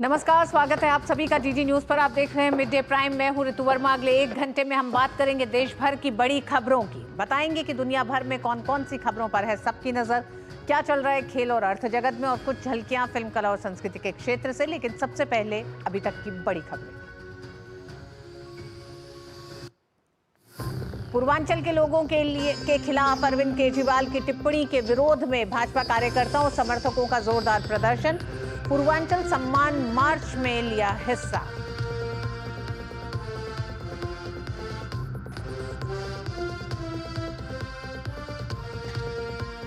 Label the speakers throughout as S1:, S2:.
S1: नमस्कार, स्वागत है आप सभी का डीडी न्यूज पर। आप देख रहे हैं मिड डे प्राइम। मैं हूं ऋतु वर्मा। अगले 1 घंटे में हम बात करेंगे देश भर की बड़ी खबरों की। बताएंगे कि दुनिया भर में कौन कौन सी खबरों पर है सबकी नजर, क्या चल रहा है खेल और अर्थ जगत में, और कुछ झलकियां फिल्म, कला और संस्कृति के क्षेत्र से। लेकिन सबसे पहले अभी तक की बड़ी खबरें। पूर्वांचल के लोगों के खिलाफ अरविंद केजरीवाल की टिप्पणी के विरोध में भाजपा कार्यकर्ताओं और समर्थकों का जोरदार प्रदर्शन। पूर्वांचल सम्मान मार्च में लिया हिस्सा।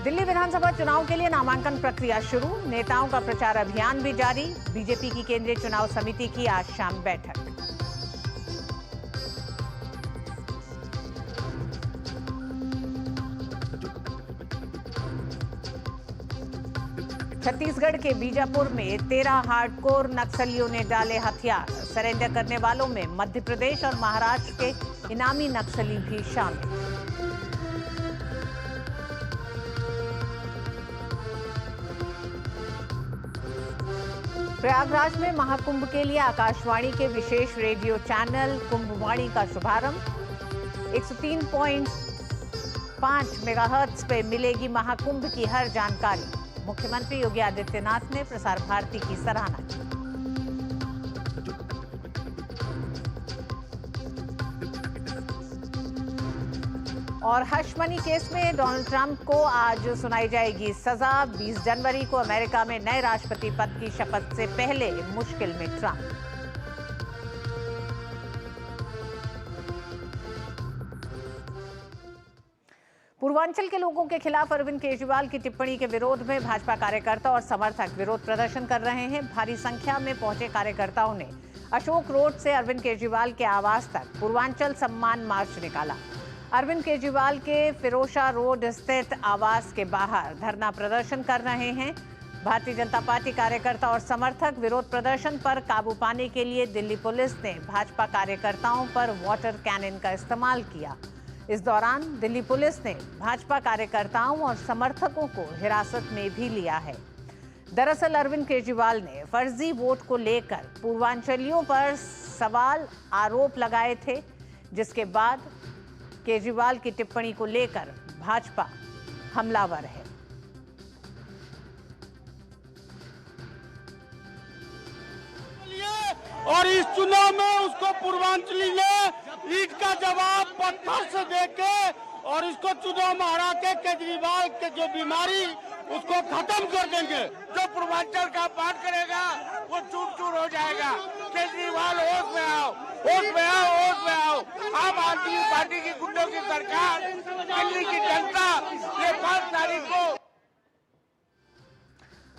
S1: दिल्ली विधानसभा चुनाव के लिए नामांकन प्रक्रिया शुरू, नेताओं का प्रचार अभियान भी जारी। बीजेपी की केंद्रीय चुनाव समिति की आज शाम बैठक। छत्तीसगढ़ के बीजापुर में 13 हार्डकोर नक्सलियों ने डाले हथियार। सरेंडर करने वालों में मध्य प्रदेश और महाराष्ट्र के इनामी नक्सली भी शामिल। प्रयागराज में महाकुंभ के लिए आकाशवाणी के विशेष रेडियो चैनल कुंभवाणी का शुभारंभ। 103.5 मेगाहर्ट्ज पे मिलेगी महाकुंभ की हर जानकारी। मुख्यमंत्री योगी आदित्यनाथ ने प्रसार भारती की सराहना की। और हश मनी केस में डोनाल्ड ट्रंप को आज सुनाई जाएगी सजा। 20 जनवरी को अमेरिका में नए राष्ट्रपति पद की शपथ से पहले मुश्किल में ट्रंप। पूर्वांचल के लोगों के खिलाफ अरविंद केजरीवाल की टिप्पणी के विरोध में भाजपा कार्यकर्ता और समर्थक विरोध प्रदर्शन कर रहे हैं। भारी संख्या में पहुंचे कार्यकर्ताओं ने अशोक रोड से अरविंद केजरीवाल के आवास तक पूर्वांचल सम्मान मार्च निकाला। अरविंद केजरीवाल के फिरोशा रोड स्थित आवास के बाहर धरना प्रदर्शन कर रहे हैं। भारतीय जनता पार्टी कार्यकर्ता और समर्थक विरोध प्रदर्शन पर काबू पाने के लिए दिल्ली पुलिस ने भाजपा कार्यकर्ताओं पर वाटर कैनन का इस्तेमाल किया। इस दौरान दिल्ली पुलिस ने भाजपा कार्यकर्ताओं और समर्थकों को हिरासत में भी लिया है। दरअसल अरविंद केजरीवाल ने फर्जी वोट को लेकर पूर्वांचलियों पर सवाल आरोप लगाए थे, जिसके बाद केजरीवाल की टिप्पणी को लेकर भाजपा हमलावर है।
S2: और इस चुनाव में उसको पूर्वांचली ने ईट का जवाब पत्थर से देके और इसको चुनाव में हरा के केजरीवाल के जो बीमारी उसको खत्म कर देंगे। जो पूर्वांचल का पाठ करेगा वो चूर चूर हो जाएगा। केजरीवाल होश में आओ, होश में आओ, होश में आओ। आम आदमी पार्टी की गुंडों की सरकार, दिल्ली की जनता ये 5 तारीख को।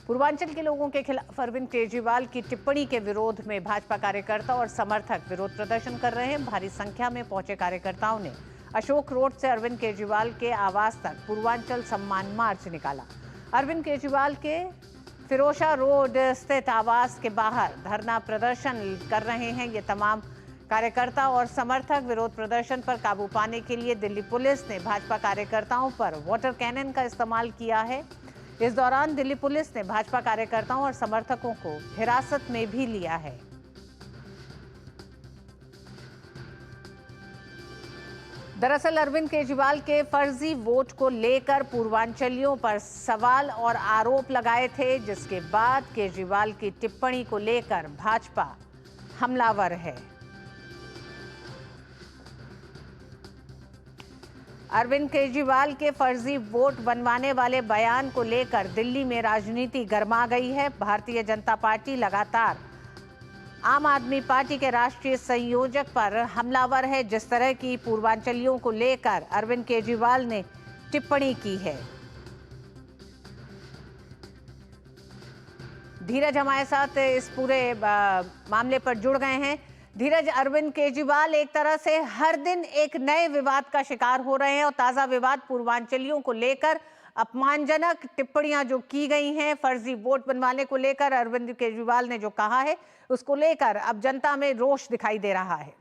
S1: पूर्वांचल के लोगों के खिलाफ अरविंद केजरीवाल की टिप्पणी के विरोध में भाजपा कार्यकर्ता और समर्थक विरोध प्रदर्शन कर रहे हैं। भारी संख्या में पहुंचे कार्यकर्ताओं ने अशोक रोड से अरविंद केजरीवाल के आवास तक पूर्वांचल सम्मान मार्च निकाला। अरविंद केजरीवाल के फिरोशा रोड स्थित आवास के बाहर धरना प्रदर्शन कर रहे हैं। ये तमाम कार्यकर्ता और समर्थक विरोध प्रदर्शन पर काबू पाने के लिए दिल्ली पुलिस ने भाजपा कार्यकर्ताओं पर वाटर कैनन का इस्तेमाल किया है। इस दौरान दिल्ली पुलिस ने भाजपा कार्यकर्ताओं और समर्थकों को हिरासत में भी लिया है। दरअसल अरविंद केजरीवाल के फर्जी वोट को लेकर पूर्वांचलियों पर सवाल और आरोप लगाए थे, जिसके बाद केजरीवाल की टिप्पणी को लेकर भाजपा हमलावर है। अरविंद केजरीवाल के फर्जी वोट बनवाने वाले बयान को लेकर दिल्ली में राजनीति गर्मा गई है। भारतीय जनता पार्टी लगातार आम आदमी पार्टी के राष्ट्रीय संयोजक पर हमलावर है। जिस तरह की पूर्वांचलियों को लेकर अरविंद केजरीवाल ने टिप्पणी की है। धीरज हमारे साथ इस पूरे मामले पर जुड़ गए हैं। धीरज, अरविंद केजरीवाल एक तरह से हर दिन एक नए विवाद का शिकार हो रहे हैं और ताजा विवाद पूर्वांचलियों को लेकर अपमानजनक टिप्पणियां जो की गई हैं, फर्जी वोट बनवाने को लेकर अरविंद केजरीवाल ने जो कहा है, उसको लेकर अब जनता में रोष दिखाई दे रहा है।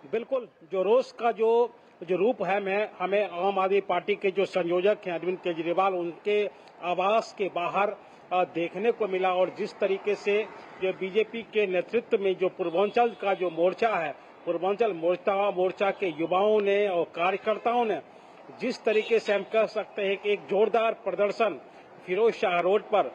S3: बिल्कुल, जो रोष का जो रूप है हमें आम आदमी पार्टी के जो संयोजक हैं अरविंद केजरीवाल, उनके आवास के बाहर देखने को मिला। और जिस तरीके से जो बीजेपी के नेतृत्व में जो पूर्वांचल का जो मोर्चा है, पूर्वांचल मोर्चा के युवाओं ने और कार्यकर्ताओं ने जिस तरीके से हम कह सकते हैं कि एक जोरदार प्रदर्शन फिरोज शाह रोड पर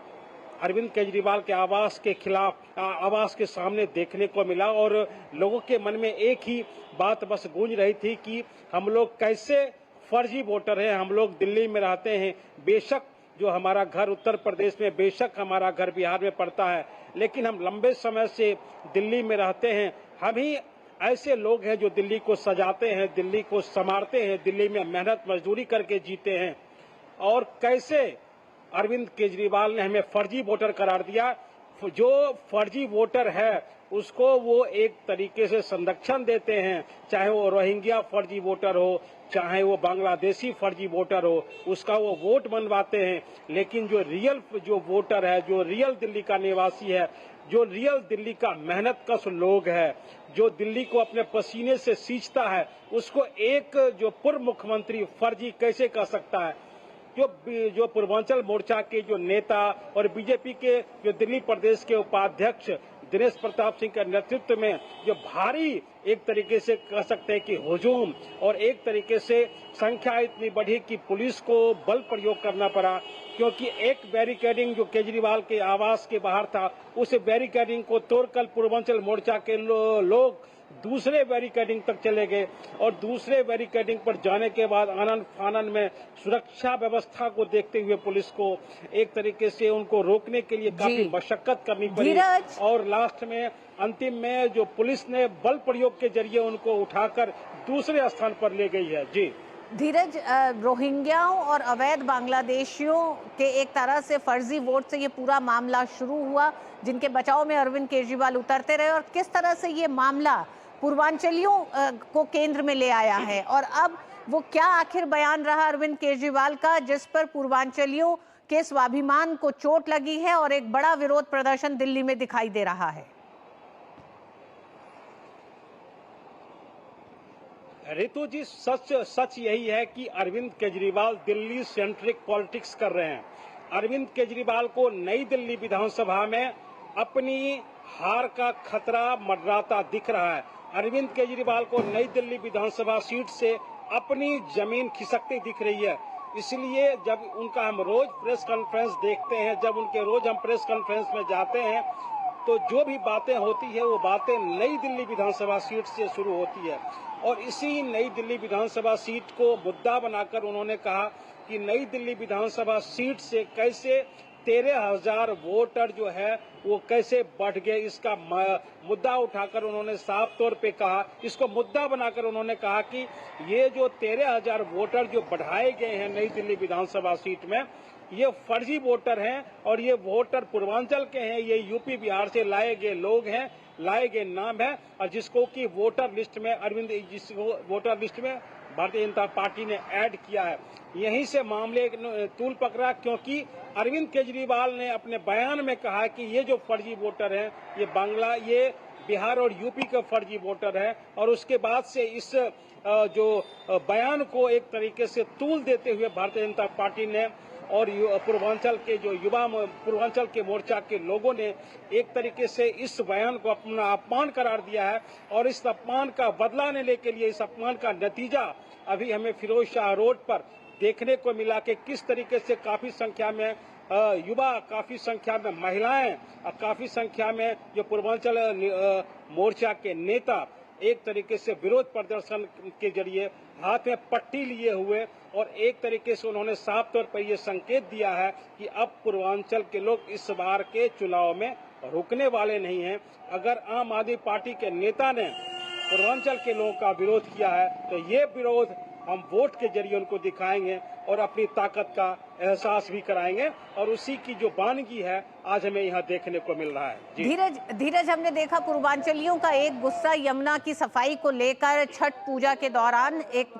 S3: अरविंद केजरीवाल के आवास के खिलाफ आवास के सामने देखने को मिला। और लोगों के मन में एक ही बात बस गूंज रही थी कि हम लोग कैसे फर्जी वोटर हैं, हम लोग दिल्ली में रहते हैं, बेशक जो हमारा घर उत्तर प्रदेश में, बेशक हमारा घर बिहार में पड़ता है, लेकिन हम लंबे समय से दिल्ली में रहते हैं। हम ही ऐसे लोग हैं जो दिल्ली को सजाते हैं, दिल्ली को संवारते हैं, दिल्ली में मेहनत मजदूरी करके जीते हैं। और कैसे अरविंद केजरीवाल ने हमें फर्जी वोटर करार दिया। जो फर्जी वोटर है उसको वो एक तरीके से संरक्षण देते हैं, चाहे वो रोहिंग्या फर्जी वोटर हो, चाहे वो बांग्लादेशी फर्जी वोटर हो, उसका वो वोट बनवाते हैं। लेकिन जो रियल जो वोटर है, जो रियल दिल्ली का निवासी है, जो रियल दिल्ली का मेहनतकश लोग है, जो दिल्ली को अपने पसीने से सींचता है, उसको एक जो पूर्व मुख्यमंत्री फर्जी कैसे कह सकता है। जो पूर्वांचल मोर्चा के जो नेता और बीजेपी के जो दिल्ली प्रदेश के उपाध्यक्ष दिनेश प्रताप सिंह के नेतृत्व में जो भारी एक तरीके से कह सकते हैं कि हुजूम और एक तरीके से संख्या इतनी बढ़ी कि पुलिस को बल प्रयोग करना पड़ा, क्योंकि एक बैरिकेडिंग जो केजरीवाल के आवास के बाहर था, उस बैरिकेडिंग को तोड़कर पूर्वांचल मोर्चा के लोग दूसरे बैरिकेडिंग तक चले गए। और दूसरे बैरिकेडिंग पर जाने के बाद आनन फानन में सुरक्षा व्यवस्था को देखते हुए पुलिस को एक तरीके से उनको रोकने के लिए काफी मशक्कत करनी पड़ी। और लास्ट में अंतिम में जो पुलिस ने बल प्रयोग के जरिए उनको उठाकर दूसरे स्थान पर ले गई है। जी
S1: धीरज, रोहिंग्याओं और अवैध बांग्लादेशियों के एक तरह से फर्जी वोट से ये पूरा मामला शुरू हुआ, जिनके बचाव में अरविंद केजरीवाल उतरते रहे, और किस तरह से ये मामला पूर्वांचलियों को केंद्र में ले आया है। और अब वो क्या आखिर बयान रहा अरविंद केजरीवाल का, जिस पर पूर्वांचलियों के स्वाभिमान को चोट लगी है और एक बड़ा विरोध प्रदर्शन दिल्ली में दिखाई दे रहा है।
S3: रितु जी, सच यही है कि अरविंद केजरीवाल दिल्ली सेंट्रिक पॉलिटिक्स कर रहे हैं। अरविंद केजरीवाल को नई दिल्ली विधानसभा में अपनी हार का खतरा मंडराता दिख रहा है। अरविंद केजरीवाल को नई दिल्ली विधानसभा सीट से अपनी जमीन खिसकती दिख रही है। इसलिए जब उनका हम रोज प्रेस कॉन्फ्रेंस देखते हैं, जब उनके रोज हम प्रेस कॉन्फ्रेंस में जाते हैं, तो जो भी बातें होती है वो बातें नई दिल्ली विधानसभा सीट से शुरू होती है। और इसी नई दिल्ली विधानसभा सीट को मुद्दा बनाकर उन्होंने कहा कि नई दिल्ली विधानसभा सीट से कैसे 13,000 वोटर जो है वो कैसे बढ़ गए, इसका मुद्दा उठाकर उन्होंने साफ तौर पे कहा, इसको मुद्दा बनाकर उन्होंने कहा कि ये जो 13,000 वोटर जो बढ़ाए गए हैं नई दिल्ली विधानसभा सीट में, ये फर्जी वोटर हैं और ये वोटर पूर्वांचल के हैं, ये यूपी बिहार से लाए गए लोग हैं, लाए गए नाम है, और जिसको कि वोटर लिस्ट में भारतीय जनता पार्टी ने ऐड किया है। यहीं से मामले तूल पकड़ा, क्योंकि अरविंद केजरीवाल ने अपने बयान में कहा कि ये जो फर्जी वोटर हैं ये बिहार और यूपी के फर्जी वोटर हैं। और उसके बाद से इस जो बयान को एक तरीके से तूल देते हुए भारतीय जनता पार्टी ने और पूर्वांचल के जो पूर्वांचल के मोर्चा के लोगों ने एक तरीके से इस बयान को अपना अपमान करार दिया है। और इस अपमान का बदला लेने के लिए, इस अपमान का नतीजा अभी हमें फिरोज शाह रोड पर देखने को मिला कि किस तरीके से काफी संख्या में युवा, काफी संख्या में महिलाएं और काफी संख्या में जो पूर्वांचल मोर्चा के नेता एक तरीके से विरोध प्रदर्शन के जरिए हाथ में पट्टी लिए हुए, और एक तरीके से उन्होंने साफ तौर पर यह संकेत दिया है कि अब पूर्वांचल के लोग इस बार के चुनाव में रुकने वाले नहीं हैं। अगर आम आदमी पार्टी के नेता ने पूर्वांचल के लोगों का विरोध किया है, तो ये विरोध हम वोट के जरिए उनको दिखाएंगे और अपनी ताकत का एहसास भी कराएंगे और उसी की जो वानगी है आज हमें यहाँ देखने को मिल रहा है।
S1: धीरज हमने देखा पूर्वांचलियों का एक गुस्सा यमुना की सफाई को लेकर छठ पूजा के दौरान एक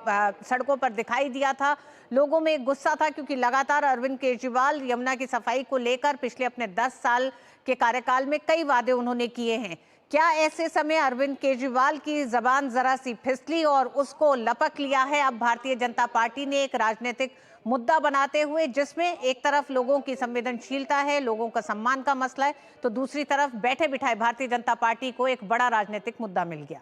S1: सड़कों पर दिखाई दिया था। लोगों में एक गुस्सा था क्योंकि लगातार अरविंद केजरीवाल यमुना की सफाई को लेकर पिछले अपने 10 साल के कार्यकाल में कई वादे उन्होंने किए हैं। क्या ऐसे समय अरविंद केजरीवाल की जबान जरा सी फिसली और उसको लपक लिया है अब भारतीय जनता पार्टी ने एक राजनीतिक मुद्दा बनाते हुए, जिसमें एक तरफ लोगों की संवेदनशीलता है, लोगों का सम्मान का मसला है, तो दूसरी तरफ बैठे बिठाए भारतीय जनता पार्टी को एक बड़ा राजनीतिक मुद्दा मिल गया।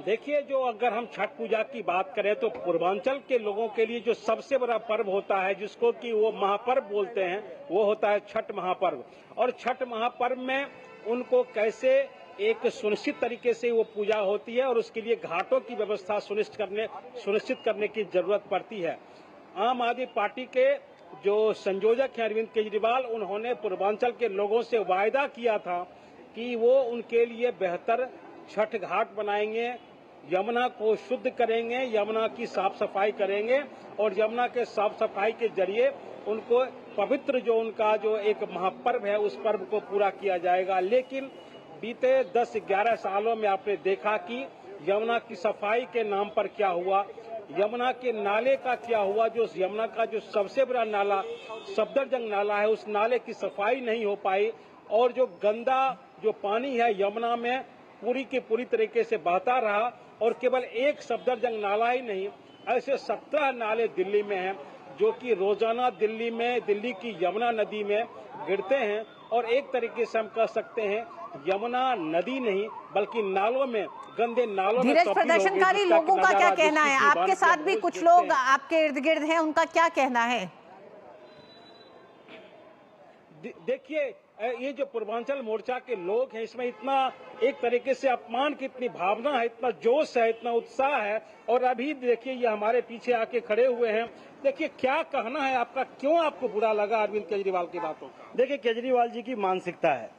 S3: देखिए, जो अगर हम छठ पूजा की बात करें तो पूर्वांचल के लोगों के लिए जो सबसे बड़ा पर्व होता है, जिसको कि वो महापर्व बोलते हैं, वो होता है छठ महापर्व। और छठ महापर्व में उनको कैसे एक सुनिश्चित तरीके से वो पूजा होती है और उसके लिए घाटों की व्यवस्था सुनिश्चित करने की जरूरत पड़ती है। आम आदमी पार्टी के जो संयोजक हैं अरविंद केजरीवाल, उन्होंने पूर्वांचल के लोगों से वायदा किया था कि वो उनके लिए बेहतर छठ घाट बनाएंगे, यमुना को शुद्ध करेंगे, यमुना की साफ सफाई करेंगे और यमुना के साफ सफाई के जरिए उनको पवित्र जो उनका जो एक महापर्व है उस पर्व को पूरा किया जाएगा। लेकिन बीते 10-11 सालों में आपने देखा कि यमुना की सफाई के नाम पर क्या हुआ, यमुना के नाले का क्या हुआ। जो यमुना का जो सबसे बड़ा नाला सफदरजंग नाला है, उस नाले की सफाई नहीं हो पाई और जो गंदा जो पानी है यमुना में पूरी की पूरी तरीके से बहता रहा। और केवल एक सफदरजंग नाला ही नहीं, ऐसे 17 नाले दिल्ली में हैं जो कि रोजाना दिल्ली की यमुना नदी में गिरते हैं। और एक तरीके से हम कह सकते हैं यमुना नदी नहीं बल्कि नालों में, गंदे नालों में।
S1: धीरज, प्रदर्शनकारी लोगों का क्या कहना है? आपके साथ भी कुछ लोग आपके इर्द गिर्द हैं, उनका क्या कहना है?
S3: देखिए, ये जो पूर्वांचल मोर्चा के लोग हैं, इसमें इतना एक तरीके से अपमान की इतनी भावना है, इतना जोश है, इतना उत्साह है। और अभी देखिए ये हमारे पीछे आके खड़े हुए हैं। देखिए क्या कहना है आपका, क्यों आपको बुरा लगा अरविंद केजरीवाल की बातों?
S4: देखिए, केजरीवाल जी की मानसिकता है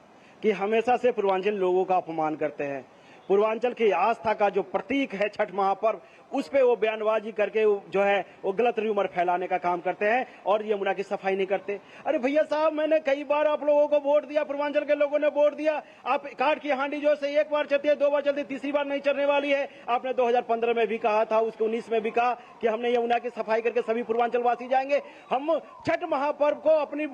S4: कि हमेशा से पूर्वांचल लोगों का अपमान करते हैं। पूर्वांचल की आस्था का जो प्रतीक है छठ महापर्व, उस पे वो बयानबाजी करके जो है वो गलत र्यूमर फैलाने का काम करते हैं और यमुना की सफाई नहीं करते। अरे भैया साहब, मैंने कई बार आप लोगों को वोट दिया, पूर्वांचल के लोगों ने वोट दिया। आप काठ की हांडी जो से एक बार चलती है, 2 बार चलती है, तीसरी बार नहीं चलने वाली है। आपने 2015 में भी कहा था, उसके 19 में भी कहा कि हमने यमुना की सफाई करके सभी पूर्वांचल वासी जाएंगे। हम छठ महापर्व को अपनी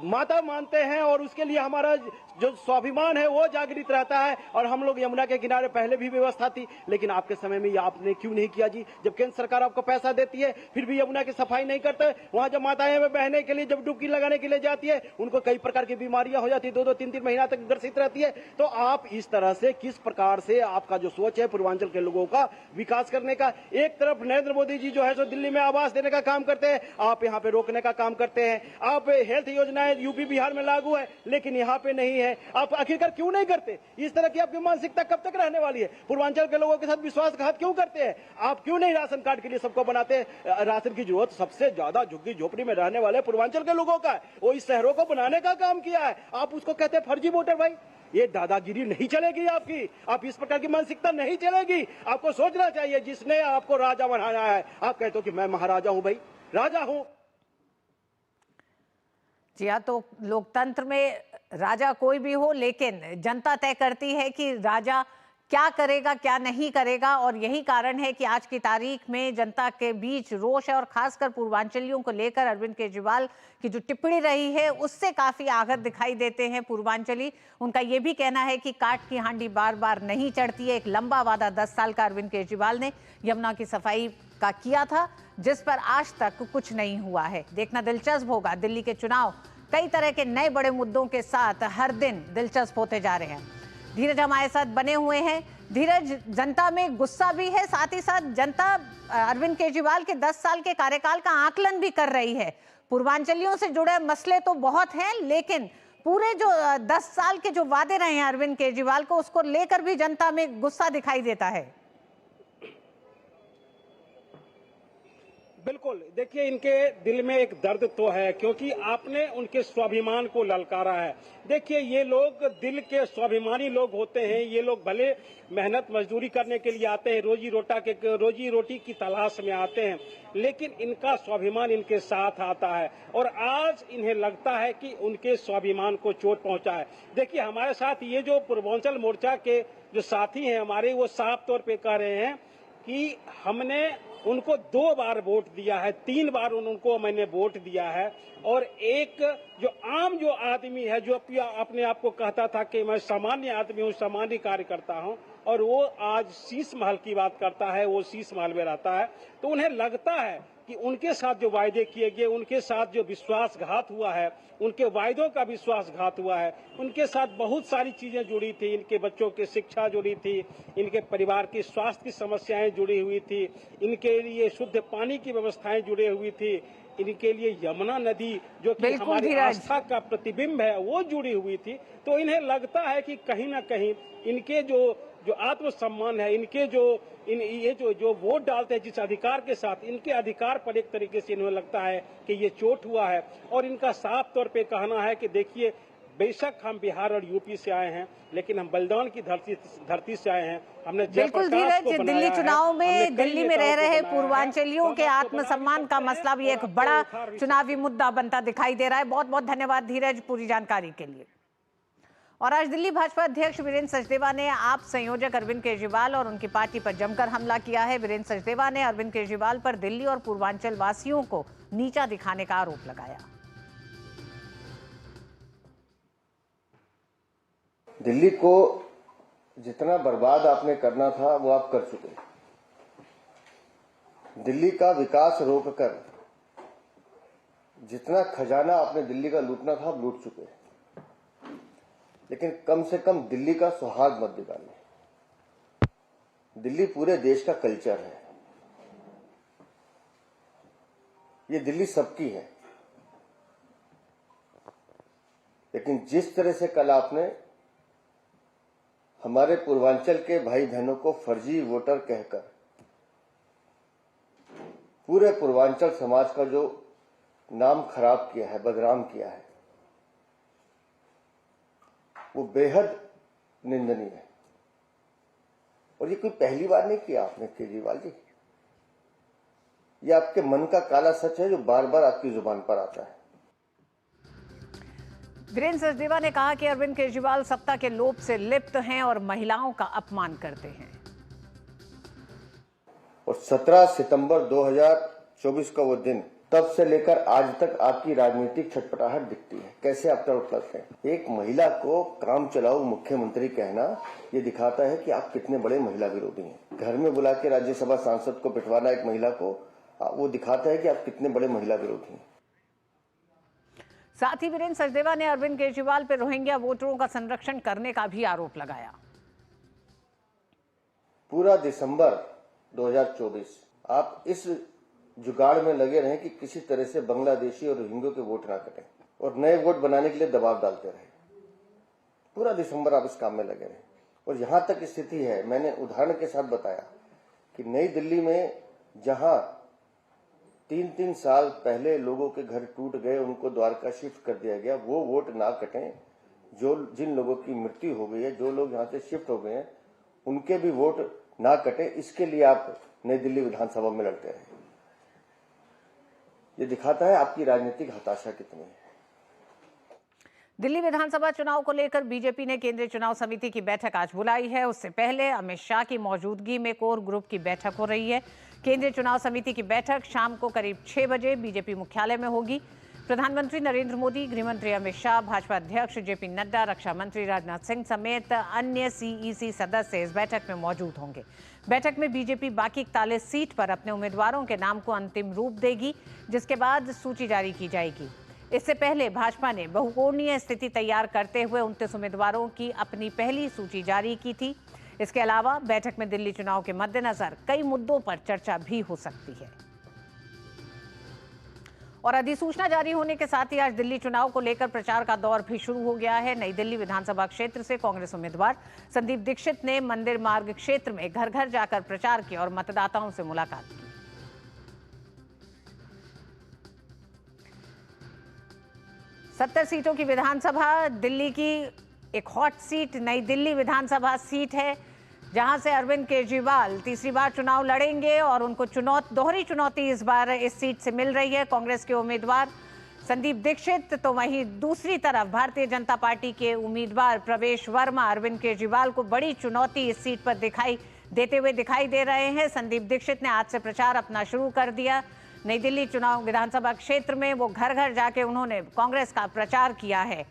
S4: माता मानते हैं और उसके लिए हमारा जो स्वाभिमान है वो जागृत रहता है। और हम लोग यमुना के किनारे पहले भी व्यवस्था थी, लेकिन आपके समय में ये आपने क्यों नहीं किया जी? जब केंद्र सरकार आपको पैसा देती है फिर भी यमुना की सफाई नहीं करते। वहां जब माताएं बहने के लिए जब डुबकी लगाने के लिए जाती है, उनको कई प्रकार की बीमारियां हो जाती है, 2-2, 3-3 महीना तक ग्रसित रहती है। तो आप इस तरह से किस प्रकार से आपका जो सोच है पूर्वांचल के लोगों का विकास करने का, एक तरफ नरेंद्र मोदी जी जो है सो दिल्ली में आवास देने का काम करते हैं, आप यहाँ पे रोकने का काम करते हैं। आप हेल्थ योजनाएं यूपी बिहार में लागू है लेकिन यहाँ पे नहीं है। आप आखिरकार क्यों नहीं करते? इस तरह की आपकी मानसिकता कब तक रहने वाली है? पूर्वांचल के लोगों के साथ विश्वासघात क्यों करते हैं? आप क्यों नहीं राशन कार्ड के लिए सबको बनाते? राशन की जरूरत सबसे ज्यादा झुग्गी झोपड़ी में रहने वाले पूर्वांचल के लोगों का है। वो इस शहरों को बनाने का काम किया है। आप उसको कहते हैं फर्जी वोटर। भाई, ये दादागिरी नहीं चलेगी आपकी। आप इस प्रकार की मानसिकता नहीं चलेगी। आपको सोचना चाहिए, जिसने आपको राजा बनाया है, आप कहते हो कि मैं महाराजा हूं। भाई, राजा हूं।
S1: जी हाँ, तो लोकतंत्र में राजा कोई भी हो, लेकिन जनता तय करती है कि राजा क्या करेगा क्या नहीं करेगा। और यही कारण है कि आज की तारीख में जनता के बीच रोष है और खासकर पूर्वांचलियों को लेकर अरविंद केजरीवाल की जो टिप्पणी रही है उससे काफी आहत दिखाई देते हैं पूर्वांचली। उनका यह भी कहना है कि काठ की हांडी बार बार नहीं चढ़ती है। एक लंबा वादा 10 साल का अरविंद केजरीवाल ने यमुना की सफाई का किया था, जिस पर आज तक कुछ नहीं हुआ है। देखना दिलचस्प होगा, दिल्ली के चुनाव कई तरह के नए बड़े मुद्दों के साथ हर दिन दिलचस्प होते जा रहे हैं। धीरज हमारे साथ बने हुए हैं। धीरज, जनता में गुस्सा भी है, साथ ही साथ जनता अरविंद केजरीवाल के 10 साल के कार्यकाल का आकलन भी कर रही है। पूर्वांचलियों से जुड़े मसले तो बहुत हैं, लेकिन पूरे जो 10 साल के जो वादे रहे हैं अरविंद केजरीवाल को, उसको लेकर भी जनता में गुस्सा दिखाई देता है।
S3: बिल्कुल, देखिए इनके दिल में एक दर्द तो है, क्योंकि आपने उनके स्वाभिमान को ललकारा है। देखिए ये लोग दिल के स्वाभिमानी लोग होते हैं। ये लोग भले मेहनत मजदूरी करने के लिए आते हैं, रोजी रोटी की तलाश में आते हैं, लेकिन इनका स्वाभिमान इनके साथ आता है और आज इन्हें लगता है कि उनके स्वाभिमान को चोट पहुंचा है। देखिए हमारे साथ ये जो पूर्वांचल मोर्चा के जो साथी हैं हमारे, वो साफ तौर पे कह रहे हैं कि हमने उनको 2 बार वोट दिया है, 3 बार उनको मैंने वोट दिया है, और एक जो आदमी है, जो अपने आप को कहता था कि मैं सामान्य आदमी हूँ, सामान्य कार्यकर्ता हूँ, और वो आज शीश महल की बात करता है, वो शीश महल में रहता है। तो उन्हें लगता है कि उनके साथ जो वायदे किए गए, उनके साथ जो विश्वासघात हुआ है, उनके वायदों का विश्वासघात हुआ है, उनके साथ बहुत सारी चीजें जुड़ी थी। इनके बच्चों की शिक्षा जुड़ी थी, इनके परिवार की स्वास्थ्य की समस्याएं जुड़ी हुई थी, इनके लिए शुद्ध पानी की व्यवस्थाएं जुड़ी हुई थी, इनके लिए यमुना नदी जो कि हमारी आस्था का प्रतिबिंब है वो जुड़ी हुई थी। तो इन्हें लगता है कि कहीं ना कहीं इनके जो आत्मसम्मान है, इनके जो वोट डालते हैं जिस अधिकार के साथ, इनके अधिकार पर एक तरीके से इन्हें लगता है कि ये चोट हुआ है। और इनका साफ तौर पे कहना है कि देखिए बेशक हम बिहार और यूपी से आए हैं, लेकिन हम बलिदान की धरती से आए हैं। हमने
S1: बिल्कुल धीरज, दिल्ली चुनाव में दिल्ली में रह रहे पूर्वांचलियों के आत्मसम्मान का मसला भी एक बड़ा चुनावी मुद्दा बनता दिखाई दे रहा है। बहुत बहुत धन्यवाद धीरज पूरी जानकारी के लिए। और आज दिल्ली भाजपा अध्यक्ष वीरेंद्र सचदेवा ने आप संयोजक अरविंद केजरीवाल और उनकी पार्टी पर जमकर हमला किया है। वीरेंद्र सचदेवा ने अरविंद केजरीवाल पर दिल्ली और पूर्वांचल वासियों को नीचा दिखाने का आरोप लगाया।
S5: दिल्ली को जितना बर्बाद आपने करना था वो आप कर चुके। दिल्ली का विकास रोककर जितना खजाना आपने दिल्ली का लूटना था आप लूट चुके। लेकिन कम से कम दिल्ली का सुहाग मत बिगाड़िए। दिल्ली पूरे देश का कल्चर है, ये दिल्ली सबकी है। लेकिन जिस तरह से कल आपने हमारे पूर्वांचल के भाई बहनों को फर्जी वोटर कहकर पूरे पूर्वांचल समाज का जो नाम खराब किया है, बदनाम किया है, वो बेहद निंदनीय है। और ये कोई पहली बार नहीं किया आपने केजरीवाल जी। ये आपके मन का काला सच है जो बार बार आपकी जुबान पर आता है।
S1: वीरेंद्र सचदेवा ने कहा कि अरविंद केजरीवाल सत्ता के लोभ से लिप्त हैं और महिलाओं का अपमान करते हैं। और
S5: 17 सितंबर 2024 का वो दिन, तब से लेकर आज तक आपकी राजनीतिक छटपटाहट दिखती है। कैसे आप तरफ लगते हैं? एक महिला को काम चलाऊ मुख्यमंत्री कहना ये दिखाता है कि आप कितने बड़े महिला विरोधी हैं। घर में बुला के राज्यसभा सांसद को पिटवाना एक महिला को, वो दिखाता है कि आप कितने बड़े महिला विरोधी हैं।
S1: साथ ही वीरेंद्र सचदेवा ने अरविंद केजरीवाल पर रोहिंग्या वोटरों का संरक्षण करने का भी आरोप लगाया।
S5: पूरा दिसंबर 2024 आप इस जुगाड़ में लगे रहे कि किसी तरह से बांग्लादेशी और रोहिंग्यों के वोट ना कटें और नए वोट बनाने के लिए दबाव डालते रहे। पूरा दिसंबर आप इस काम में लगे रहे और यहां तक स्थिति है, मैंने उदाहरण के साथ बताया कि नई दिल्ली में जहां 3-3 साल पहले लोगों के घर टूट गए, उनको द्वारका शिफ्ट कर दिया गया, वो वोट ना कटें। जिन लोगों की मृत्यु हो गई है, जो लोग यहाँ से शिफ्ट हो गए हैं, उनके भी वोट ना कटें, इसके लिए आप नई दिल्ली विधानसभा में लड़ते रहे। ये दिखाता है आपकी राजनीतिक हताशा कितनी है।
S1: दिल्ली विधानसभा चुनाव को लेकर बीजेपी ने केंद्रीय चुनाव समिति की बैठक आज बुलाई है। उससे पहले अमित शाह की मौजूदगी में कोर ग्रुप की बैठक हो रही है। केंद्रीय चुनाव समिति की बैठक शाम को करीब 6 बजे बीजेपी मुख्यालय में होगी। प्रधानमंत्री नरेंद्र मोदी, गृहमंत्री अमित शाह, भाजपा अध्यक्ष जेपी नड्डा, रक्षा मंत्री राजनाथ सिंह समेत अन्य सीईसी सदस्य इस बैठक में मौजूद होंगे। बैठक में बीजेपी बाकी 41 सीट पर अपने उम्मीदवारों के नाम को अंतिम रूप देगी, जिसके बाद सूची जारी की जाएगी। इससे पहले भाजपा ने बहुकोणीय स्थिति तैयार करते हुए 29 उम्मीदवारों की अपनी पहली सूची जारी की थी। इसके अलावा बैठक में दिल्ली चुनाव के मद्देनजर कई मुद्दों पर चर्चा भी हो सकती है। और अधिसूचना जारी होने के साथ ही आज दिल्ली चुनाव को लेकर प्रचार का दौर भी शुरू हो गया है। नई दिल्ली विधानसभा क्षेत्र से कांग्रेस उम्मीदवार संदीप दीक्षित ने मंदिर मार्ग क्षेत्र में घर घर जाकर प्रचार किया और मतदाताओं से मुलाकात की। 70 सीटों की विधानसभा, दिल्ली की एक हॉट सीट नई दिल्ली विधानसभा सीट है, जहां से अरविंद केजरीवाल तीसरी बार चुनाव लड़ेंगे और उनको दोहरी चुनौती इस बार इस सीट से मिल रही है। कांग्रेस के उम्मीदवार संदीप दीक्षित, तो वहीं दूसरी तरफ भारतीय जनता पार्टी के उम्मीदवार प्रवेश वर्मा अरविंद केजरीवाल को बड़ी चुनौती इस सीट पर दिखाई दे रहे हैं। संदीप दीक्षित ने आज से प्रचार अपना शुरू कर दिया। नई दिल्ली चुनाव विधानसभा क्षेत्र में वो घर घर जाके उन्होंने कांग्रेस का प्रचार किया है।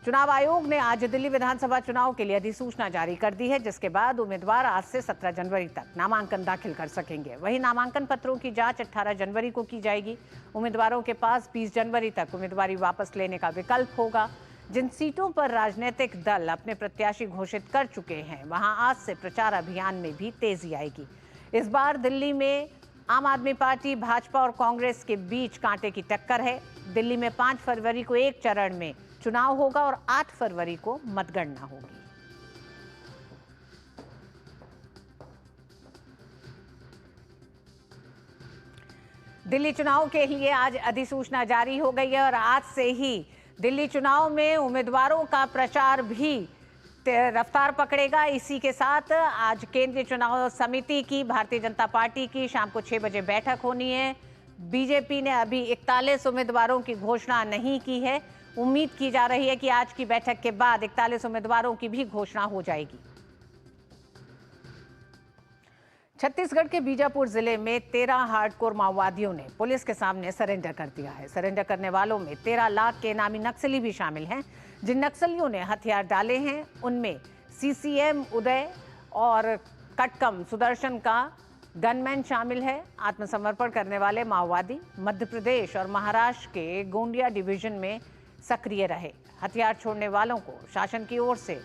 S1: चुनाव आयोग ने आज दिल्ली विधानसभा चुनाव के लिए अधिसूचना जारी कर दी है, जिसके बाद उम्मीदवार आज से 17 जनवरी तक नामांकन दाखिल कर सकेंगे। वहीं नामांकन पत्रों की जांच 18 जनवरी को की जाएगी। उम्मीदवारों के पास 20 जनवरी तक उम्मीदवारी वापस लेने का विकल्प होगा। जिन सीटों पर राजनीतिक दल अपने प्रत्याशी घोषित कर चुके हैं, वहां आज से प्रचार अभियान में भी तेजी आएगी। इस बार दिल्ली में आम आदमी पार्टी, भाजपा और कांग्रेस के बीच कांटे की टक्कर है। दिल्ली में 5 फरवरी को एक चरण में चुनाव होगा और 8 फरवरी को मतगणना होगी। दिल्ली चुनाव के लिए आज अधिसूचना जारी हो गई है और आज से ही दिल्ली चुनाव में उम्मीदवारों का प्रचार भी रफ्तार पकड़ेगा। इसी के साथ आज केंद्रीय चुनाव समिति की, भारतीय जनता पार्टी की शाम को 6 बजे बैठक होनी है। बीजेपी ने अभी 41 उम्मीदवारों की घोषणा नहीं की है। उम्मीद की जा रही है कि आज की बैठक के बाद 41 उम्मीदवारों की भी घोषणा हो जाएगी। छत्तीसगढ़ के बीजापुर जिले में 13 हार्डकोर माओवादियों ने पुलिस के सामने सरेंडर कर दिया है। सरेंडर करने वालों में 13 लाख के इनामी नक्सली भी शामिल हैं। जिन नक्सलियों ने हथियार डाले हैं उनमें सीसीएम उदय और कटकम सुदर्शन का गनमैन शामिल है। आत्मसमर्पण करने वाले माओवादी मध्य प्रदेश और महाराष्ट्र के गोंडिया डिवीजन में सक्रिय रहे। हथियार छोड़ने वालों को शासन की ओर से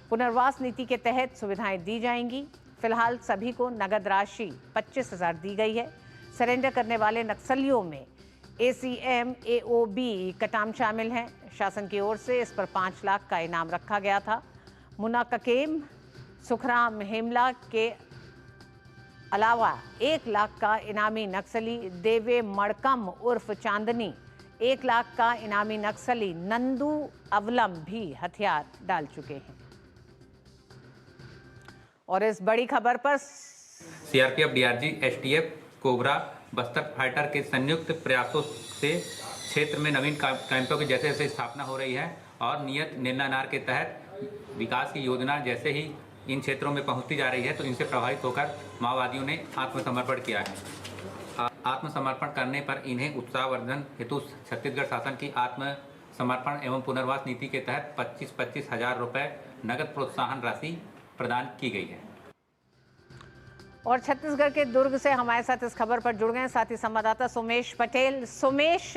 S1: पुनर्वास नीति के तहत सुविधाएं दी जाएंगी। फिलहाल सभी को नगद राशि 25,000 दी गई है। सरेंडर करने वाले नक्सलियों में एसीएम एओबी कटाम शामिल हैं। शासन की ओर से इस पर 5 लाख का इनाम रखा गया था। मुन्ना ककेम, सुखराम हेमला के अलावा 1 लाख का इनामी नक्सली देवे मड़कम उर्फ चांदनी, 1 लाख का इनामी नक्सली नंदू अवलम भी हथियार डाल चुके हैं। और इस बड़ी खबर पर
S6: CRPF, DRG, STF, cobra, Bastar fighter के संयुक्त प्रयासों से क्षेत्र में नवीन कैंपों की जैसे जैसे स्थापना हो रही है और नियत निर्णय के तहत विकास की योजना जैसे ही इन क्षेत्रों में पहुंचती जा रही है, तो इनसे प्रभावित होकर माओवादियों ने आत्मसमर्पण किया है। आत्मसमर्पण करने पर इन्हें उत्साहवर्धन हेतु छत्तीसगढ़ शासन की आत्मसमर्पण एवं पुनर्वास नीति के तहत 25-25 हजार रुपये नगद प्रोत्साहन राशि प्रदान की गई है।
S1: और छत्तीसगढ़ के दुर्ग से हमारे साथ इस खबर पर जुड़ गए साथी संवाददाता सोमेश पटेल। सोमेश,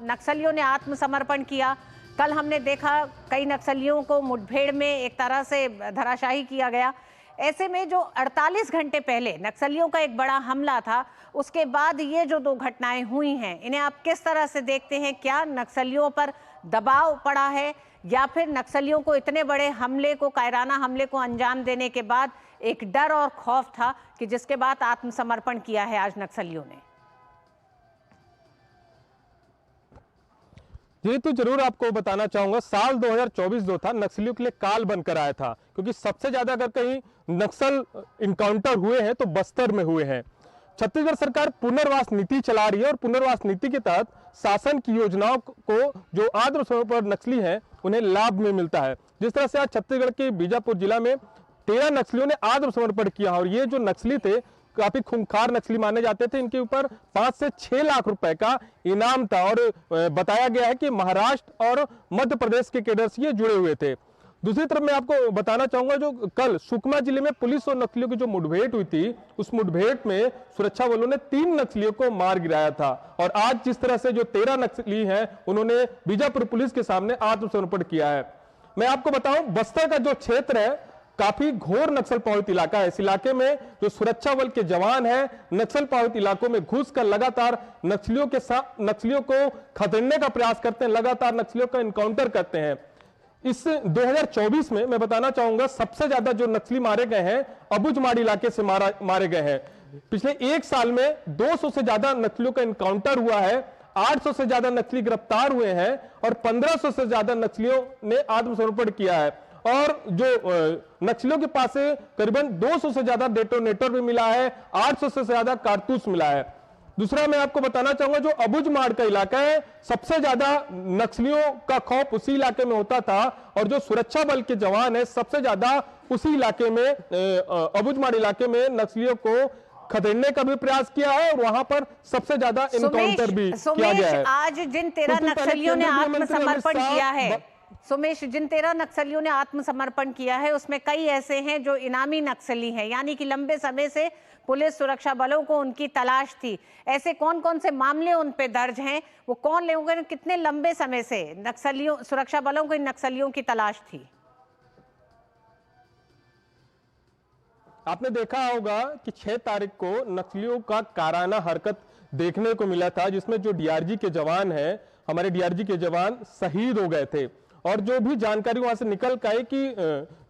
S1: नक्सलियों ने आत्मसमर्पण किया। कल हमने देखा कई नक्सलियों को मुठभेड़ में एक तरह से धराशाही किया गया। ऐसे में जो 48 घंटे पहले नक्सलियों का एक बड़ा हमला था, उसके बाद ये जो 2 घटनाएं हुई हैं, इन्हें आप किस तरह से देखते हैं? क्या नक्सलियों पर दबाव पड़ा है या फिर नक्सलियों को इतने बड़े हमले को, कायराना हमले को अंजाम देने के बाद एक डर और खौफ था कि जिसके बाद आत्मसमर्पण किया है आज नक्सलियों ने?
S7: ये तो जरूर आपको बताना चाहूंगा, साल 2024 जो था नक्सलियों के लिए काल बनकर आया था, क्योंकि सबसे ज्यादा अगर कहीं नक्सल इनकाउंटर हुए हैं तो बस्तर में हुए हैं। छत्तीसगढ़ सरकार पुनर्वास नीति चला रही है और पुनर्वास नीति के तहत शासन की योजनाओं को जो आत्मसमर्पण नक्सली हैं उन्हें लाभ में मिलता है। जिस तरह से आज छत्तीसगढ़ के बीजापुर जिला में 13 नक्सलियों ने आत्मसमर्पण किया और ये जो नक्सली थे काफी खूंखार नक्सली माने जाते थे। इनके ऊपर 5 से 6 लाख रुपए का इनाम था और बताया गया है कि महाराष्ट्र और मध्य प्रदेश के कैडर से ये जुड़े हुए थे। दूसरी तरफ मैं आपको बताना चाहूंगा, जो कल सुकमा जिले में पुलिस और नक्सलियों की जो मुठभेड़ हुई थी, उस मुठभेड़ में सुरक्षा बलों ने 3 नक्सलियों को मार गिराया था। और आज जिस तरह से जो 13 नक्सली हैं उन्होंने बीजापुर पुलिस के सामने आत्मसमर्पण किया है। मैं आपको बताऊं, बस्तर का जो क्षेत्र है काफी घोर नक्सल प्रभावित इलाका है। इस इलाके में जो सुरक्षा बल के जवान हैं नक्सल प्रभावित इलाकों में घुसकर लगातार नक्सलियों को खदेड़ने का प्रयास करते हैं, लगातार नक्सलियों का इनकाउंटर करते हैं। इस 2024 में मैं बताना चाहूंगा सबसे ज्यादा जो नक्सली मारे गए हैं अबुझमाड़ इलाके से मारे गए हैं। पिछले 1 साल में 200 से ज्यादा नक्सलियों का इनकाउंटर हुआ है। 800 से ज्यादा नक्सली गिरफ्तार हुए हैं और 1500 से ज्यादा नक्सलियों ने आत्मसमर्पण किया है। और जो नक्सलियों के पास से करीबन 200 से ज्यादा डेटोनेटर भी मिला है, 800 से ज्यादा कारतूस मिला है। दूसरा मैं आपको बताना चाहूंगा, जो अबुझमाड़ का इलाका है, सबसे ज्यादा नक्सलियों का खौफ उसी इलाके में होता था और जो सुरक्षा बल के जवान है सबसे ज्यादा उसी इलाके में, अबुझमाड़ इलाके में नक्सलियों को खदेड़ने का भी प्रयास किया है और वहां पर सबसे ज्यादा इनकाउंटर भी किया गया है।
S1: आज जिन 13 नक्सलियों ने आत्मसमर्पण किया है, सुमेश, जिन 13 नक्सलियों ने आत्मसमर्पण किया है उसमें कई ऐसे हैं जो इनामी नक्सली हैं, यानी कि लंबे समय से पुलिस सुरक्षा बलों को उनकी तलाश थी। ऐसे कौन कौन से मामले उन पे दर्ज हैं, वो कौन लोग हैं, कितने लंबे समय से नक्सलियों, सुरक्षा बलों को इन नक्सलियों की तलाश थी?
S7: आपने देखा होगा कि 6 तारीख को नक्सलियों का काराना हरकत देखने को मिला था, जिसमें जो डीआरजी के जवान हैं, हमारे डीआरजी के जवान शहीद हो गए थे। और जो भी जानकारी वहां से निकल के आई कि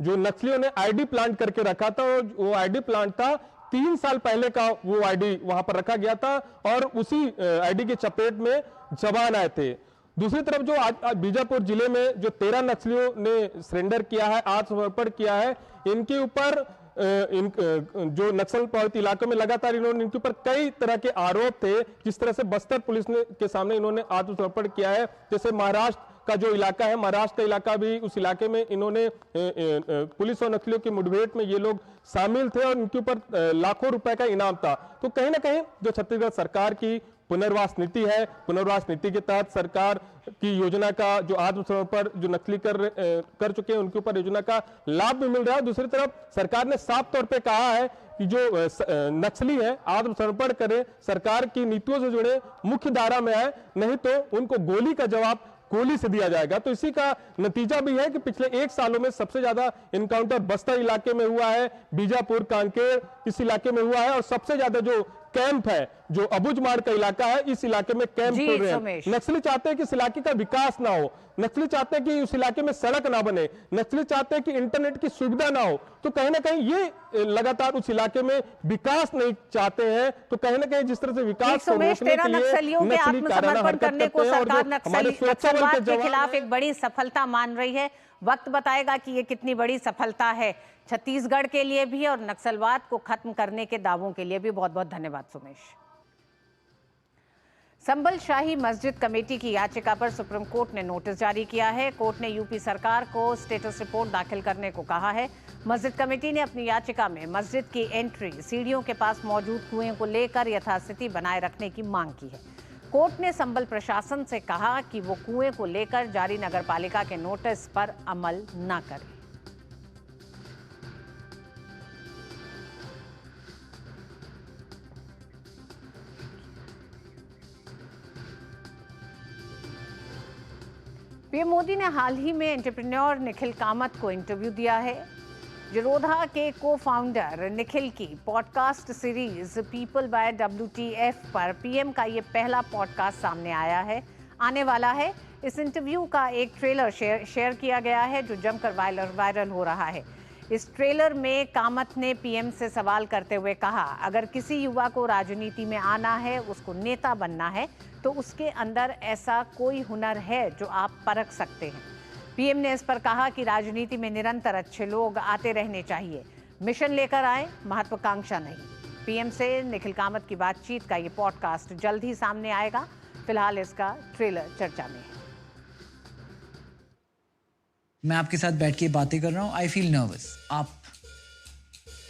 S7: जो नक्सलियों ने आईडी प्लांट करके रखा था, वो आईडी प्लांट था 3 साल पहले का, वो आईडी वहां पर रखा गया था और उसी आईडी के चपेट में जवान आए थे। दूसरी तरफ जो आज बीजापुर जिले में जो 13 नक्सलियों ने सरेंडर किया है, आत्मसमर्पण किया है, इनके ऊपर जो नक्सल प्रभावित इलाकों में लगातार इनके ऊपर कई तरह के आरोप थे। जिस तरह से बस्तर पुलिस के सामने इन्होंने आत्मसमर्पण किया है, जैसे महाराष्ट्र का जो इलाका है, महाराष्ट्र का इलाका भी, उस इलाके में इन्होंने पुलिस और नक्सलियों की मुठभेड़ में ये लोग शामिल थे और इनके ऊपर लाखों रुपए का इनाम था। तो कहीं ना कहीं जो छत्तीसगढ़ सरकार की पुनर्वास नीति है, पुनर्वास नीति के तहत सरकार की योजना का जो आत्मसमर्पण जो नक्सली कर चुके हैं उनके ऊपर योजना का लाभ भी मिल रहा है। दूसरी तरफ सरकार ने साफ तौर पे कहा है कि जो नक्सली है आत्मसमर्पण करें, सरकार की नीतियों से जुड़े, मुख्य धारा में आए, नहीं तो उनको गोली का जवाब गोली से दिया जाएगा। तो इसी का नतीजा भी है कि पिछले 1 सालों में सबसे ज्यादा इनकाउंटर बस्तर इलाके में हुआ है, बीजापुर, कांकेर इस इलाके में हुआ है और सबसे ज्यादा जो कैंप है, जो अबुझमाड़ का इलाका है, इस इलाके में कैंप खुल रहे हैं। नक्सली चाहते हैं कि इस इलाके का विकास ना हो, नक्सली चाहते हैं कि उस इलाके में सड़क ना बने, नक्सली चाहते हैं कि इंटरनेट की सुविधा ना हो। तो कहीं ना कहीं ये लगातार उस इलाके में विकास नहीं चाहते हैं। तो कहीं ना कहीं जिस तरह से विकास को रोकने के लिए
S1: नक्सलियों के आत्मसमर्पण करने को सरकार नक्सलवाद के खिलाफ एक बड़ी सफलता मान रही है। वक्त बताएगा कि ये कितनी बड़ी सफलता है छत्तीसगढ़ के लिए भी और नक्सलवाद को खत्म करने के दावों के लिए भी। बहुत बहुत धन्यवाद सुमेश। संबल शाही मस्जिद कमेटी की याचिका पर सुप्रीम कोर्ट ने नोटिस जारी किया है। कोर्ट ने यूपी सरकार को स्टेटस रिपोर्ट दाखिल करने को कहा है। मस्जिद कमेटी ने अपनी याचिका में मस्जिद की एंट्री, सीढ़ियों के पास मौजूद कुएं को लेकर यथास्थिति बनाए रखने की मांग की है। कोर्ट ने संबल प्रशासन से कहा कि वो कुएं को लेकर जारी नगरपालिका के नोटिस पर अमल न करे। पीएम मोदी ने हाल ही में एंटरप्रेन्योर निखिल कामत को इंटरव्यू दिया है। जिरोधा के को फाउंडर निखिल की podcast series people by WTF पर पीएम का ये पहला पॉडकास्ट सामने आने वाला है। इस इंटरव्यू का एक ट्रेलर शेयर किया गया है जो जमकर वायरल हो रहा है। इस ट्रेलर में कामत ने पीएम से सवाल करते हुए कहा, अगर किसी युवा को राजनीति में आना है, उसको नेता बनना है, तो उसके अंदर ऐसा कोई हुनर है जो आप परख सकते हैं। पीएम ने इस पर कहा कि राजनीति में निरंतर अच्छे लोग आते रहने चाहिए, मिशन लेकर आए, महत्वाकांक्षा नहीं। पीएम से निखिल कामत की बातचीत का ये पॉडकास्ट जल्द ही सामने आएगा। फिलहाल इसका ट्रेलर चर्चा में है।
S8: मैं आपके साथ बैठ के बातें कर रहा हूँ, I feel nervous.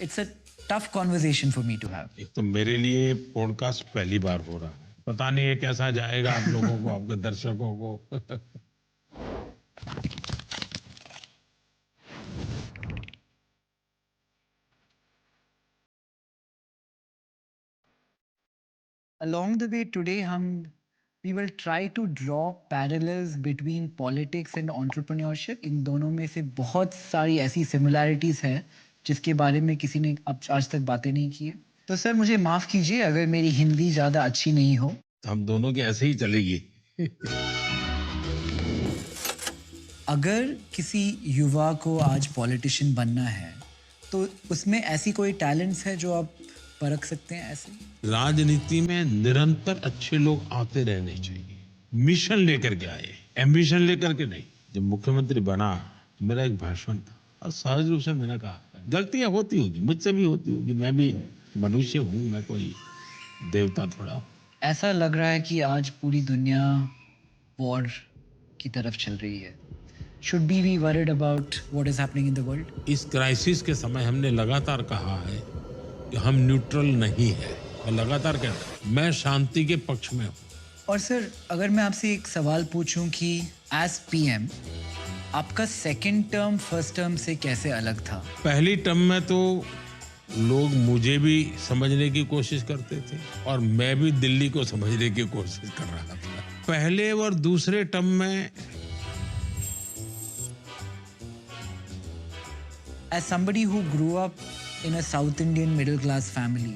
S8: It's a tough conversation for me to have.
S9: एक तो मेरे लिए पॉडकास्ट पहली बार हो रहा है, पता नहीं ये कैसा जाएगा आप लोगों को, आपके दर्शकों को।
S8: Along the way today, we will try to draw parallels between politics and entrepreneurship. इन दोनों में से बहुत सारी ऐसी similarities हैं जिसके बारे में किसी ने अब आज तक बातें नहीं की है। तो सर मुझे माफ कीजिए अगर मेरी हिंदी ज्यादा अच्छी नहीं हो।
S9: हम दोनों की ऐसे ही चलेगी।
S8: अगर किसी युवा को आज पॉलिटिशियन बनना है तो उसमें ऐसी कोई टैलेंट्स है जो आप परख सकते हैं ऐसे?
S9: राजनीति में निरंतर अच्छे लोग आते रहने चाहिए, मिशन लेकर के आए, एम्बिशन लेकर के नहीं। जब मुख्यमंत्री बना, मेरा एक भाषण था और सहज रूप से मैंने कहा गलतियां होती होगी, मुझसे भी होती होगी, मैं भी मनुष्य हूँ, मैं कोई देवता थोड़ा हूँ।
S8: ऐसा लग रहा है कि आज पूरी दुनिया वॉर की तरफ चल रही है। Should we be worried about what is happening in the world?
S9: इस क्राइसिस के समय हमने लगातार कहा है कि हम न्यूट्रल नहीं है। मैं लगातार कहता हूं, मैं शांति के पक्ष में हूँ।
S8: और सर, अगर मैं आपसे एक सवाल पूछूं कि एज पीएम आपका सेकंड टर्म फर्स्ट टर्म से कैसे अलग था?
S9: पहली टर्म में तो लोग मुझे भी समझने की कोशिश करते थे और मैं भी दिल्ली को समझने की कोशिश कर रहा था। पहले और दूसरे टर्म में
S8: As somebody who grew up in a South Indian middle class family,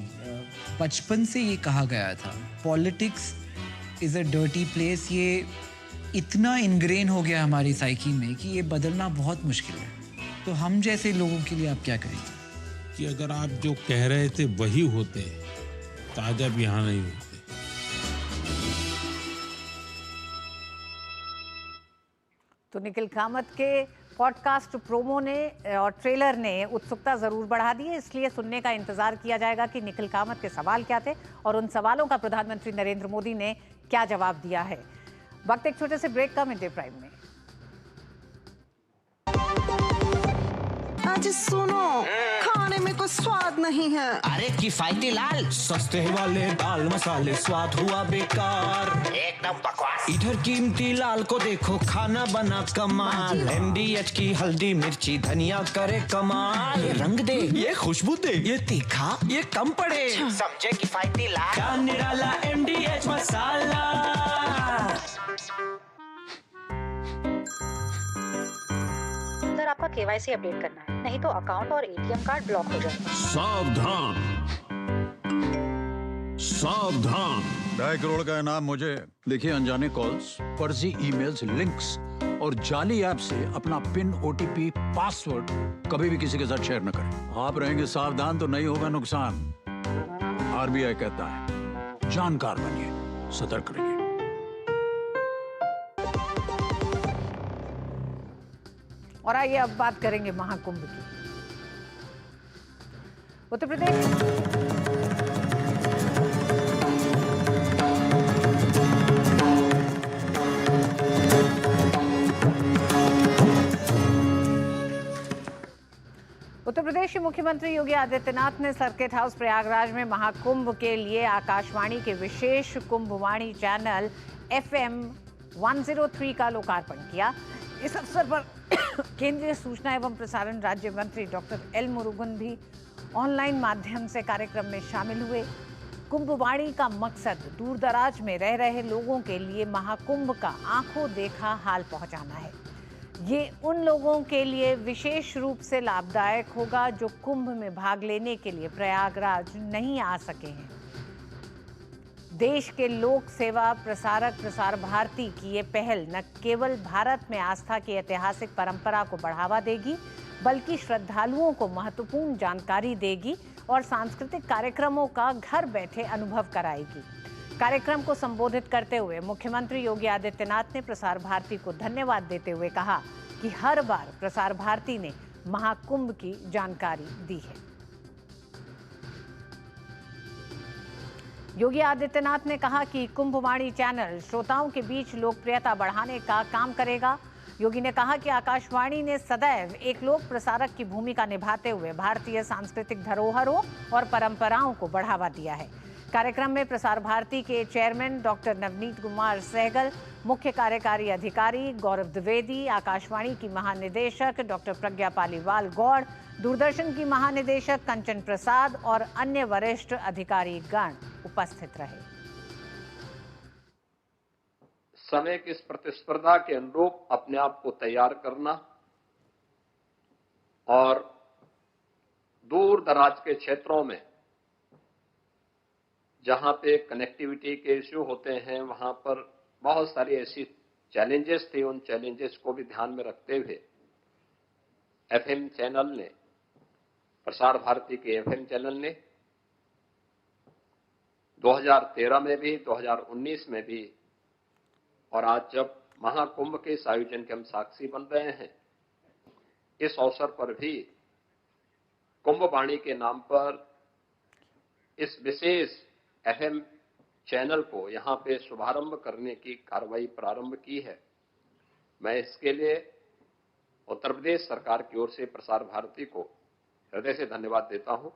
S8: बचपन से ये कहा गया था politics is a dirty place. ये इतना इनग्रेन हो गया हमारी साइकी में कि ये बदलना बहुत मुश्किल है। तो हम जैसे लोगों के लिए आप क्या करेंगे?
S9: कि अगर आप जो कह रहे थे वही होते तो आज आप यहाँ नहीं होते।
S1: तो निखिल कामत के पॉडकास्ट प्रोमो ने और ट्रेलर ने उत्सुकता जरूर बढ़ा दी है, इसलिए सुनने का इंतजार किया जाएगा कि निखिल कामत के सवाल क्या थे और उन सवालों का प्रधानमंत्री नरेंद्र मोदी ने क्या जवाब दिया है। वक्त एक छोटे से ब्रेक का, मिड डे प्राइम में।
S10: आज सुनो, खाने में कोई स्वाद नहीं है।
S11: अरे किफायती लाल, सस्ते वाले दाल मसाले, स्वाद हुआ बेकार, एकदम बकवास। इधर कीमती लाल को देखो, खाना बना कमाल। MDH की हल्दी मिर्ची धनिया करे कमाल। ये रंग दे, ये खुशबू दे, ये तीखा, ये कम पड़े। समझे किफायती लाल, क्या निराला MDH मसाला।
S12: सर, आपका KYC अपडेट करना है, नहीं तो अकाउंट और ATM कार्ड ब्लॉक हो जाएगा।
S13: सावधान, सावधान। 2.5 करोड़ का इनाम मुझे। देखिए, अनजाने कॉल्स, फर्जी ईमेल्स, लिंक्स और जाली ऐप से अपना पिन, OTP, पासवर्ड कभी भी किसी के साथ शेयर न करें। आप रहेंगे सावधान तो नहीं होगा नुकसान। RBI कहता है, जानकार बनिए, सतर्क रहिए।
S1: और आइए अब बात करेंगे महाकुंभ की। उत्तर प्रदेश के मुख्यमंत्री योगी आदित्यनाथ ने सर्किट हाउस प्रयागराज में महाकुंभ के लिए आकाशवाणी के विशेष कुंभवाणी चैनल FM 103 का लोकार्पण किया। इस अवसर पर केंद्रीय सूचना एवं प्रसारण राज्य मंत्री डॉक्टर एल मुरुगन भी ऑनलाइन माध्यम से कार्यक्रम में शामिल हुए। कुंभवाणी का मकसद दूर दराज में रह रहे लोगों के लिए महाकुंभ का आंखों देखा हाल पहुंचाना है। ये उन लोगों के लिए विशेष रूप से लाभदायक होगा जो कुंभ में भाग लेने के लिए प्रयागराज नहीं आ सके हैं। देश के लोक सेवा प्रसारक प्रसार भारती की ये पहल न केवल भारत में आस्था की ऐतिहासिक परंपरा को बढ़ावा देगी, बल्कि श्रद्धालुओं को महत्वपूर्ण जानकारी देगी और सांस्कृतिक कार्यक्रमों का घर बैठे अनुभव कराएगी। कार्यक्रम को संबोधित करते हुए मुख्यमंत्री योगी आदित्यनाथ ने प्रसार भारती को धन्यवाद देते हुए कहा कि हर बार प्रसार भारती ने महाकुंभ की जानकारी दी है। योगी आदित्यनाथ ने कहा कि कुंभवाणी चैनल श्रोताओं के बीच लोकप्रियता बढ़ाने का काम करेगा। योगी ने कहा कि आकाशवाणी ने सदैव एक लोक प्रसारक की भूमिका निभाते हुए भारतीय सांस्कृतिक धरोहरों और परंपराओं को बढ़ावा दिया है। कार्यक्रम में प्रसार भारती के चेयरमैन डॉक्टर नवनीत कुमार सहगल, मुख्य कार्यकारी अधिकारी गौरव द्विवेदी, आकाशवाणी की महानिदेशक डॉक्टर प्रज्ञा पालीवाल गौड़, दूरदर्शन की महानिदेशक कंचन प्रसाद और अन्य वरिष्ठ अधिकारी गण उपस्थित रहे।
S14: समय की इस प्रतिस्पर्धा के अनुरूप अपने आप को तैयार करना और दूर दराज के क्षेत्रों में जहां पे कनेक्टिविटी के इश्यू होते हैं, वहां पर बहुत सारी ऐसी चैलेंजेस थी। उन चैलेंजेस को भी ध्यान में रखते हुए FM चैनल ने, प्रसार भारती के FM चैनल ने 2013 में भी, 2019 में भी, और आज जब महाकुंभ के इस आयोजन के हम साक्षी बन रहे हैं, इस अवसर पर भी कुंभवाणी के नाम पर इस विशेष FM चैनल को यहाँ पे शुभारंभ करने की कार्रवाई प्रारंभ की है। मैं इसके लिए उत्तर प्रदेश सरकार की ओर से प्रसार भारती को हृदय से धन्यवाद देता हूँ।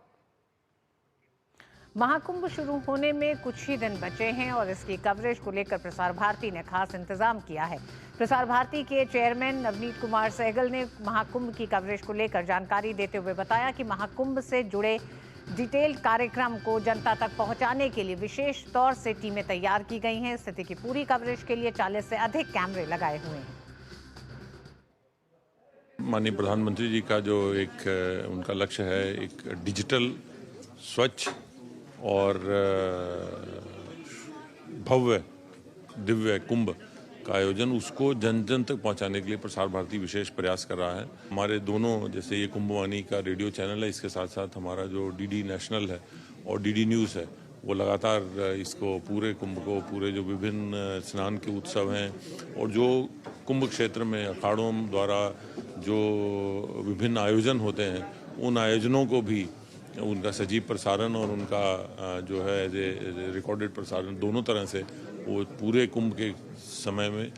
S1: महाकुंभ शुरू होने में कुछ ही दिन बचे हैं और इसकी कवरेज को लेकर प्रसार भारती ने खास इंतजाम किया है। प्रसार भारती के चेयरमैन नवनीत कुमार सहगल ने महाकुंभ की कवरेज को लेकर जानकारी देते हुए बताया कि महाकुंभ से जुड़े डिटेल कार्यक्रम को जनता तक पहुंचाने के लिए विशेष तौर से टीमें तैयार की गई हैं। स्थिति की पूरी कवरेज के लिए 40 से अधिक कैमरे लगाए हुए हैं।
S15: माननीय प्रधानमंत्री जी का जो एक उनका लक्ष्य है, एक डिजिटल स्वच्छ और भव्य दिव्य कुंभ का आयोजन, उसको जन जन तक पहुंचाने के लिए प्रसार भारती विशेष प्रयास कर रहा है। हमारे दोनों, जैसे ये कुंभवाणी का रेडियो चैनल है, इसके साथ साथ हमारा जो DD नेशनल है और DD न्यूज़ है, वो लगातार इसको पूरे कुंभ को, पूरे जो विभिन्न स्नान के उत्सव हैं और जो कुंभ क्षेत्र में अखाड़ों द्वारा जो विभिन्न आयोजन होते हैं, उन आयोजनों को भी उनका सजीव प्रसारण और उनका जो है रिकॉर्डेड प्रसारण, दोनों तरह से वो पूरे कुंभ के समय में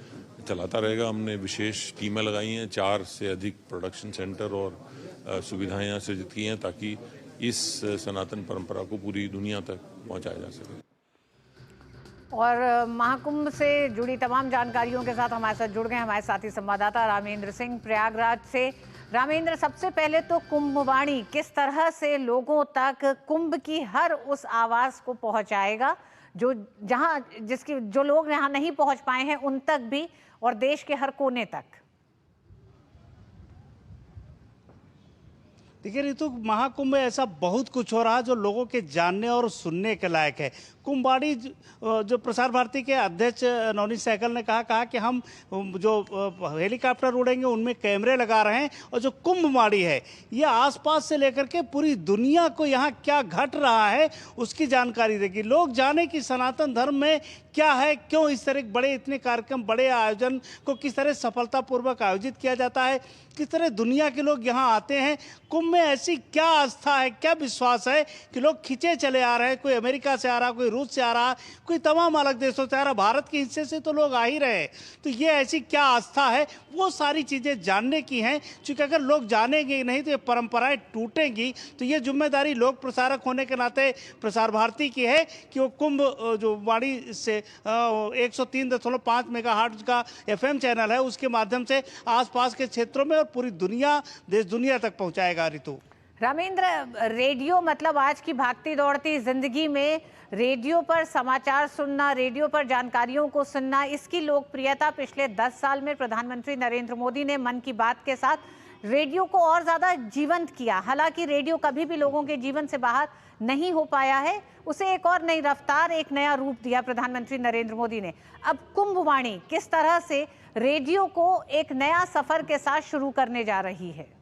S15: चलाता रहेगा। हमने विशेष टीमें लगाई हैं, 4 से अधिक प्रोडक्शन सेंटर और सुविधाएं यहाँ सृजित की हैं ताकि इस सनातन परंपरा को पूरी दुनिया तक पहुँचाया जा सके।
S1: और महाकुंभ से जुड़ी तमाम जानकारियों के साथ हमारे साथ जुड़ गए हमारे साथी संवाददाता रामेंद्र सिंह प्रयागराज से। रामेंद्र, सबसे पहले तो कुंभवाणी किस तरह से लोगों तक कुंभ की हर उस आवाज को पहुंचाएगा जो जो लोग यहाँ नहीं पहुंच पाए हैं उन तक भी, और देश के हर कोने तक?
S2: देखिए ऋतु, महाकुंभ में ऐसा बहुत कुछ हो रहा है जो लोगों के जानने और सुनने के लायक है। कुंभवाणी जो प्रसार भारती के अध्यक्ष नवनीत सहगल ने कहा कि हम जो हेलीकॉप्टर उड़ेंगे उनमें कैमरे लगा रहे हैं, और जो कुंभवाणी है ये आसपास से लेकर के पूरी दुनिया को यहाँ क्या घट रहा है उसकी जानकारी देगी। लोग जाने कि सनातन धर्म में क्या है, क्यों इस तरह बड़े इतने कार्यक्रम, बड़े आयोजन को किस तरह सफलतापूर्वक आयोजित किया जाता है, किस तरह दुनिया के लोग यहाँ आते हैं। कुंभ में ऐसी क्या आस्था है, क्या विश्वास है कि लोग खिंचे चले आ रहे हैं। कोई अमेरिका से आ रहा, कोई रूस से आ रहा, कोई तमाम अलग देशों से आ रहा, भारत के हिस्से से तो लोग आ ही रहे हैं। तो ये ऐसी क्या आस्था है, वो सारी चीज़ें जानने की हैं। क्योंकि अगर लोग जानेंगे नहीं तो ये परंपराएं टूटेंगी। तो ये जिम्मेदारी लोक प्रसारक होने के नाते प्रसार भारती की है कि वो कुंभ जो वाणी से 103.5 मेगाहर्ट्ज का FM चैनल है, उसके माध्यम से आसपास के क्षेत्रों में और पूरी दुनिया, देश दुनिया तक पहुंचाएगा। ऋतु,
S1: रामेंद्र, रेडियो मतलब आज की भागती दौड़ती जिंदगी में रेडियो पर समाचार सुनना, रेडियो पर जानकारियों को सुनना, इसकी लोकप्रियता पिछले 10 साल में प्रधानमंत्री नरेंद्र मोदी ने मन की बात के साथ रेडियो को और ज्यादा जीवंत किया। हालांकि रेडियो कभी भी लोगों के जीवन से बाहर नहीं हो पाया है, उसे एक और नई रफ्तार, एक नया रूप दिया प्रधानमंत्री नरेंद्र मोदी ने। अब कुंभवाणी किस तरह से रेडियो को एक नया सफर के साथ शुरू करने जा रही है?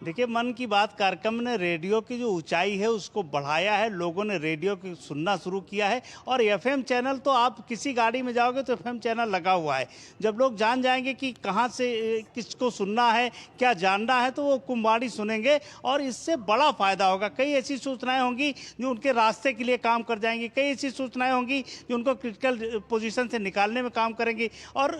S2: देखिए, मन की बात कार्यक्रम ने रेडियो की जो ऊंचाई है उसको बढ़ाया है। लोगों ने रेडियो की सुनना शुरू किया है और FM चैनल तो आप किसी गाड़ी में जाओगे तो FM चैनल लगा हुआ है। जब लोग जान जाएंगे कि कहाँ से किसको सुनना है, क्या जानना है, तो वो कुंभवाणी सुनेंगे और इससे बड़ा फायदा होगा। कई ऐसी सूचनाएं होंगी जो उनके रास्ते के लिए काम कर जाएंगी, कई ऐसी सूचनाएं होंगी जो उनको क्रिटिकल पोजीशन से निकालने में काम करेंगी। और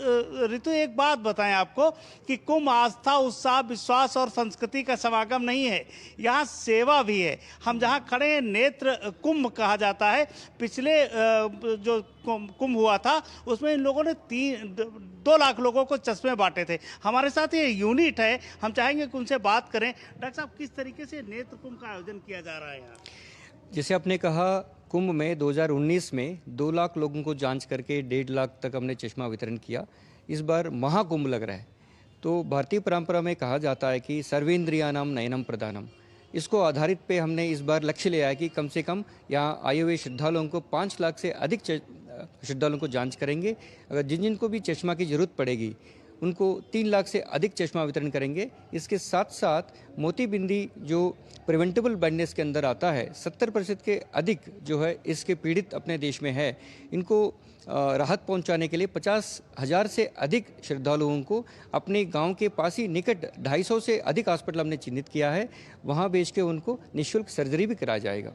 S2: ऋतु, एक बात बताएं आपको कि कुंभ आस्था, उत्साह, विश्वास और संस्कृति का समागम नहीं है, यहाँ सेवा भी है। हम जहाँ खड़े हैं नेत्र कुंभ कहा जाता है। पिछले जो कुंभ हुआ था उसमें इन लोगों ने 2 लाख लोगों को चश्मे बांटे थे। हमारे साथ ये यूनिट है, हम चाहेंगे कि उनसे बात करें। डॉक्टर साहब, किस तरीके से नेत्र कुंभ का आयोजन किया जा रहा है यहाँ?
S16: जैसे आपने कहा, कुंभ में 2019 में 2 लाख लोगों को जांच करके 1.5 लाख तक हमने चश्मा वितरण किया। इस बार महाकुंभ लग रहा है। तो भारतीय परंपरा में कहा जाता है कि सर्वेंद्रियानाम नयनम प्रदानम, इसको आधारित पे हमने इस बार लक्ष्य लिया है कि कम से कम यहाँ आए हुए श्रद्धालुओं को 5 लाख से अधिक श्रद्धालुओं को जांच करेंगे। अगर जिनको भी चश्मा की जरूरत पड़ेगी उनको 3 लाख से अधिक चश्मा वितरण करेंगे। इसके साथ साथ मोतीबिंदी जो प्रिवेंटेबल ब्लाइंडनेस के अंदर आता है, 70% के अधिक जो है इसके पीड़ित अपने देश में है, इनको राहत पहुंचाने के लिए 50,000 से अधिक श्रद्धालुओं को अपने गांव के पास ही निकट 250 से अधिक हॉस्पिटल हमने चिन्हित किया है, वहां भेज के उनको निःशुल्क सर्जरी भी कराया जाएगा।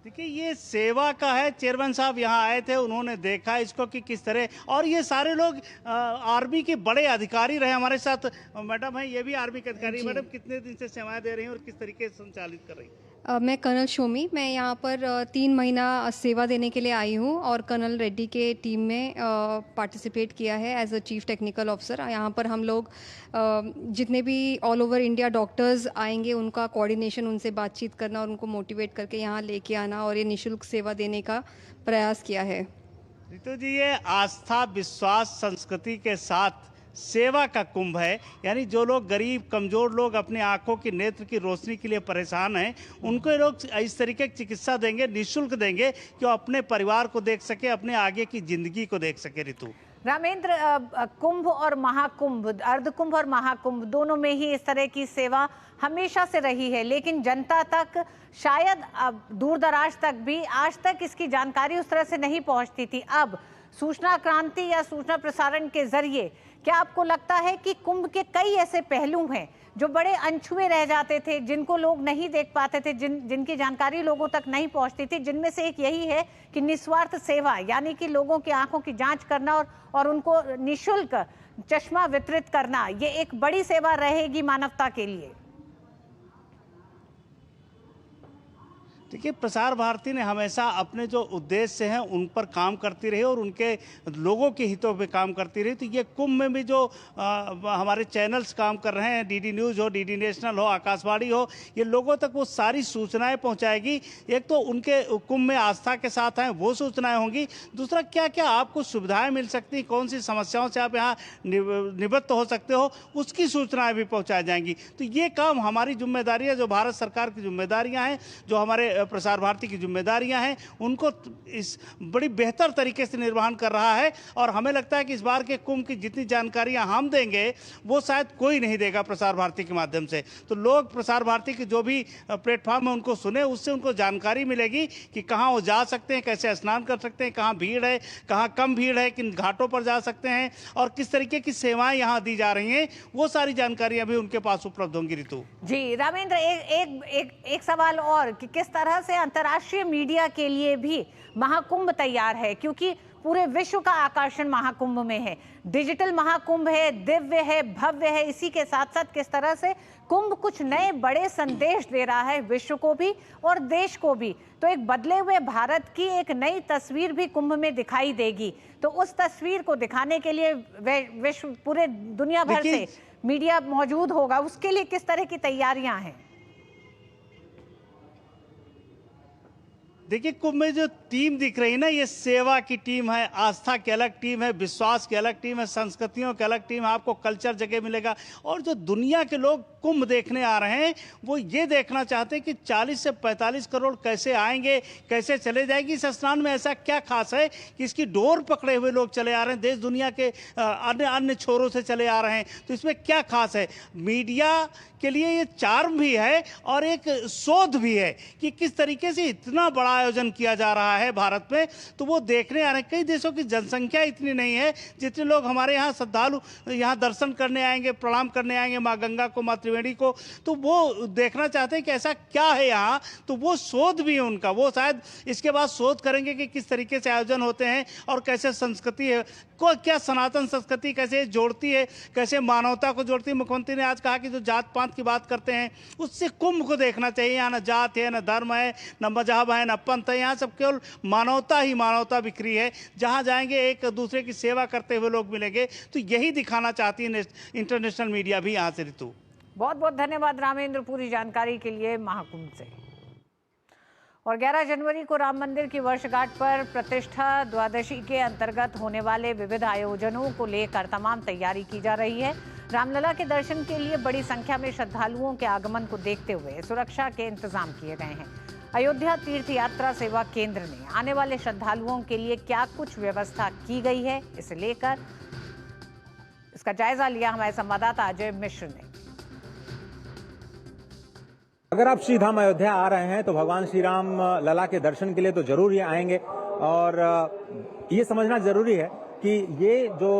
S17: देखिए, ये सेवा का है। चेयरमैन साहब यहाँ आए थे, उन्होंने देखा इसको कि किस तरह, और ये सारे लोग आर्मी के बड़े अधिकारी रहे हमारे साथ। मैडम है, ये भी आर्मी के अधिकारी। मैडम, कितने दिन से सेवाएं दे रही हैं और किस तरीके से संचालित कर रही हैं?
S18: मैं कर्नल शोमी, मैं यहाँ पर 3 महीना सेवा देने के लिए आई हूँ और कर्नल रेड्डी के टीम में पार्टिसिपेट किया है as a chief technical officer. यहाँ पर हम लोग जितने भी ऑल ओवर इंडिया डॉक्टर्स आएंगे, उनका कोऑर्डिनेशन, उनसे बातचीत करना और उनको मोटिवेट करके यहाँ लेके आना और ये निःशुल्क सेवा देने का प्रयास किया है।
S17: रितु जी, ये आस्था, विश्वास, संस्कृति के साथ सेवा का कुंभ है। यानी जो लोग गरीब, कमजोर लोग अपनी आंखों की नेत्र की रोशनी के लिए परेशान हैं, उनको लोग इस तरीके की चिकित्सा देंगे, निःशुल्क देंगे, कि वो अपने परिवार को देख सके, अपने आगे की जिंदगी को देख सके। ऋतु,
S1: रामेंद्र, कुंभ और महाकुंभ, अर्धकुंभ और महाकुंभ दोनों में ही इस तरह की सेवा हमेशा से रही है, लेकिन जनता तक, शायद दूर दराज तक भी आज तक इसकी जानकारी उस तरह से नहीं पहुंचती थी। अब सूचना क्रांति या सूचना प्रसारण के जरिए क्या आपको लगता है कि कुंभ के कई ऐसे पहलू हैं जो बड़े अनछुए रह जाते थे, जिनको लोग नहीं देख पाते थे, जिनकी जानकारी लोगों तक नहीं पहुंचती थी, जिनमें से एक यही है कि निस्वार्थ सेवा, यानी कि लोगों की आंखों की जांच करना और उनको निःशुल्क चश्मा वितरित करना, ये एक बड़ी सेवा रहेगी मानवता के लिए?
S17: देखिए, प्रसार भारती ने हमेशा अपने जो उद्देश्य हैं उन पर काम करती रही और उनके लोगों के हितों पे काम करती रही। तो ये कुंभ में भी जो हमारे चैनल्स काम कर रहे हैं, डीडी न्यूज़ हो, डीडी नेशनल हो, आकाशवाणी हो, ये लोगों तक वो सारी सूचनाएं पहुंचाएगी। एक तो उनके कुंभ में आस्था के साथ हैं, वो सूचनाएं होंगी। दूसरा, क्या क्या आपको सुविधाएं मिल सकती, कौन सी समस्याओं से आप यहाँ निवृत्त हो सकते हो, उसकी सूचनाएँ भी पहुँचाई जाएंगी। तो ये काम हमारी जिम्मेदारी है, जो भारत सरकार की जिम्मेदारियाँ हैं, जो हमारे प्रसार भारती की जिम्मेदारियां हैं, उनको इस बड़ी बेहतर तरीके से निर्वहन कर रहा है। और हमें लगता है कि इस बार के कुंभ की जितनी जानकारियां हम देंगे, वो शायद कोई नहीं देगा प्रसार भारती के माध्यम से। तो लोग प्रसार भारती के जो भी प्लेटफॉर्म है उनको सुने, उससे उनको जानकारी मिलेगी कि कहाँ वो जा सकते हैं, कैसे स्नान कर सकते हैं, कहाँ भीड़ है, कहाँ कम भीड़ है, किन घाटों पर जा सकते हैं और किस तरीके की सेवाएं यहाँ दी जा रही हैं, वो सारी जानकारियां भी उनके पास उपलब्ध होंगी। ऋतु
S1: जी, रामेंद्र, एक सवाल और कि किस तरह से अंतर्राष्ट्रीय मीडिया के लिए भी महाकुंभ तैयार है, क्योंकि पूरे विश्व का आकर्षण महाकुंभ में है, डिजिटल महाकुंभ है, दिव्य है, भव्य है। इसी के साथ साथ किस तरह से कुंभ कुछ नए बड़े संदेश दे रहा है विश्व को भी और देश को भी। तो एक बदले हुए भारत की एक नई तस्वीर भी कुंभ में दिखाई देगी। तो उस तस्वीर को दिखाने के लिए विश्व, पूरे दुनिया भर से मीडिया मौजूद होगा, उसके लिए किस तरह की तैयारियां हैं?
S17: देखिए, कुंभ में जो टीम दिख रही है ना, ये सेवा की टीम है, आस्था की अलग टीम है, विश्वास की अलग टीम है, संस्कृतियों की अलग टीम है, आपको कल्चर जगह मिलेगा। और जो दुनिया के लोग कुंभ देखने आ रहे हैं, वो ये देखना चाहते हैं कि 40 से 45 करोड़ कैसे आएंगे, कैसे चले जाएंगे। इस स्नान में ऐसा क्या खास है कि इसकी डोर पकड़े हुए लोग चले आ रहे हैं, देश दुनिया के अन्य छोरों से चले आ रहे हैं। तो इसमें क्या खास है? मीडिया के लिए ये चार्म भी है और एक शोध भी है कि किस तरीके से इतना बड़ा आयोजन किया जा रहा है भारत में। तो वो देखने आ रहे हैं। कई देशों की जनसंख्या इतनी नहीं है जितने लोग हमारे यहाँ श्रद्धालु यहाँ दर्शन करने आएंगे, प्रणाम करने आएंगे माँ गंगा को, माँ त्रिवेणी को। तो वो देखना चाहते हैं कि ऐसा क्या है यहाँ। तो वो शोध भी है उनका। वो शायद इसके बाद शोध करेंगे कि किस तरीके से आयोजन होते हैं और कैसे संस्कृति है को, क्या सनातन संस्कृति कैसे जोड़ती है, कैसे मानवता को जोड़ती है। मुख्यमंत्री ने आज कहा कि जो जात पात की बात करते हैं उससे कुंभ को देखना चाहिए। यहाँ न जात है, न धर्म है, न मजहब है, न पंथ है। यहाँ सब केवल मानवता ही मानवता बिखरी है। जहाँ जाएंगे एक दूसरे की सेवा करते हुए लोग मिलेंगे। तो यही दिखाना चाहती है इंटरनेशनल मीडिया भी यहाँ से। ऋतु,
S1: बहुत बहुत धन्यवाद रामेंद्र पूरी जानकारी के लिए महाकुंभ से। और 11 जनवरी को राम मंदिर की वर्षगांठ पर प्रतिष्ठा द्वादशी के अंतर्गत होने वाले विविध आयोजनों को लेकर तमाम तैयारी की जा रही है। रामलला के दर्शन के लिए बड़ी संख्या में श्रद्धालुओं के आगमन को देखते हुए सुरक्षा के इंतजाम किए गए हैं। अयोध्या तीर्थ यात्रा सेवा केंद्र ने आने वाले श्रद्धालुओं के लिए क्या कुछ व्यवस्था की गई है, इसे लेकर इसका जायजा लिया हमारे संवाददाता अजय मिश्र ने।
S19: अगर आप श्री धाम अयोध्या आ रहे हैं तो भगवान श्री राम लला के दर्शन के लिए तो जरूर ये आएंगे, और ये समझना जरूरी है कि ये जो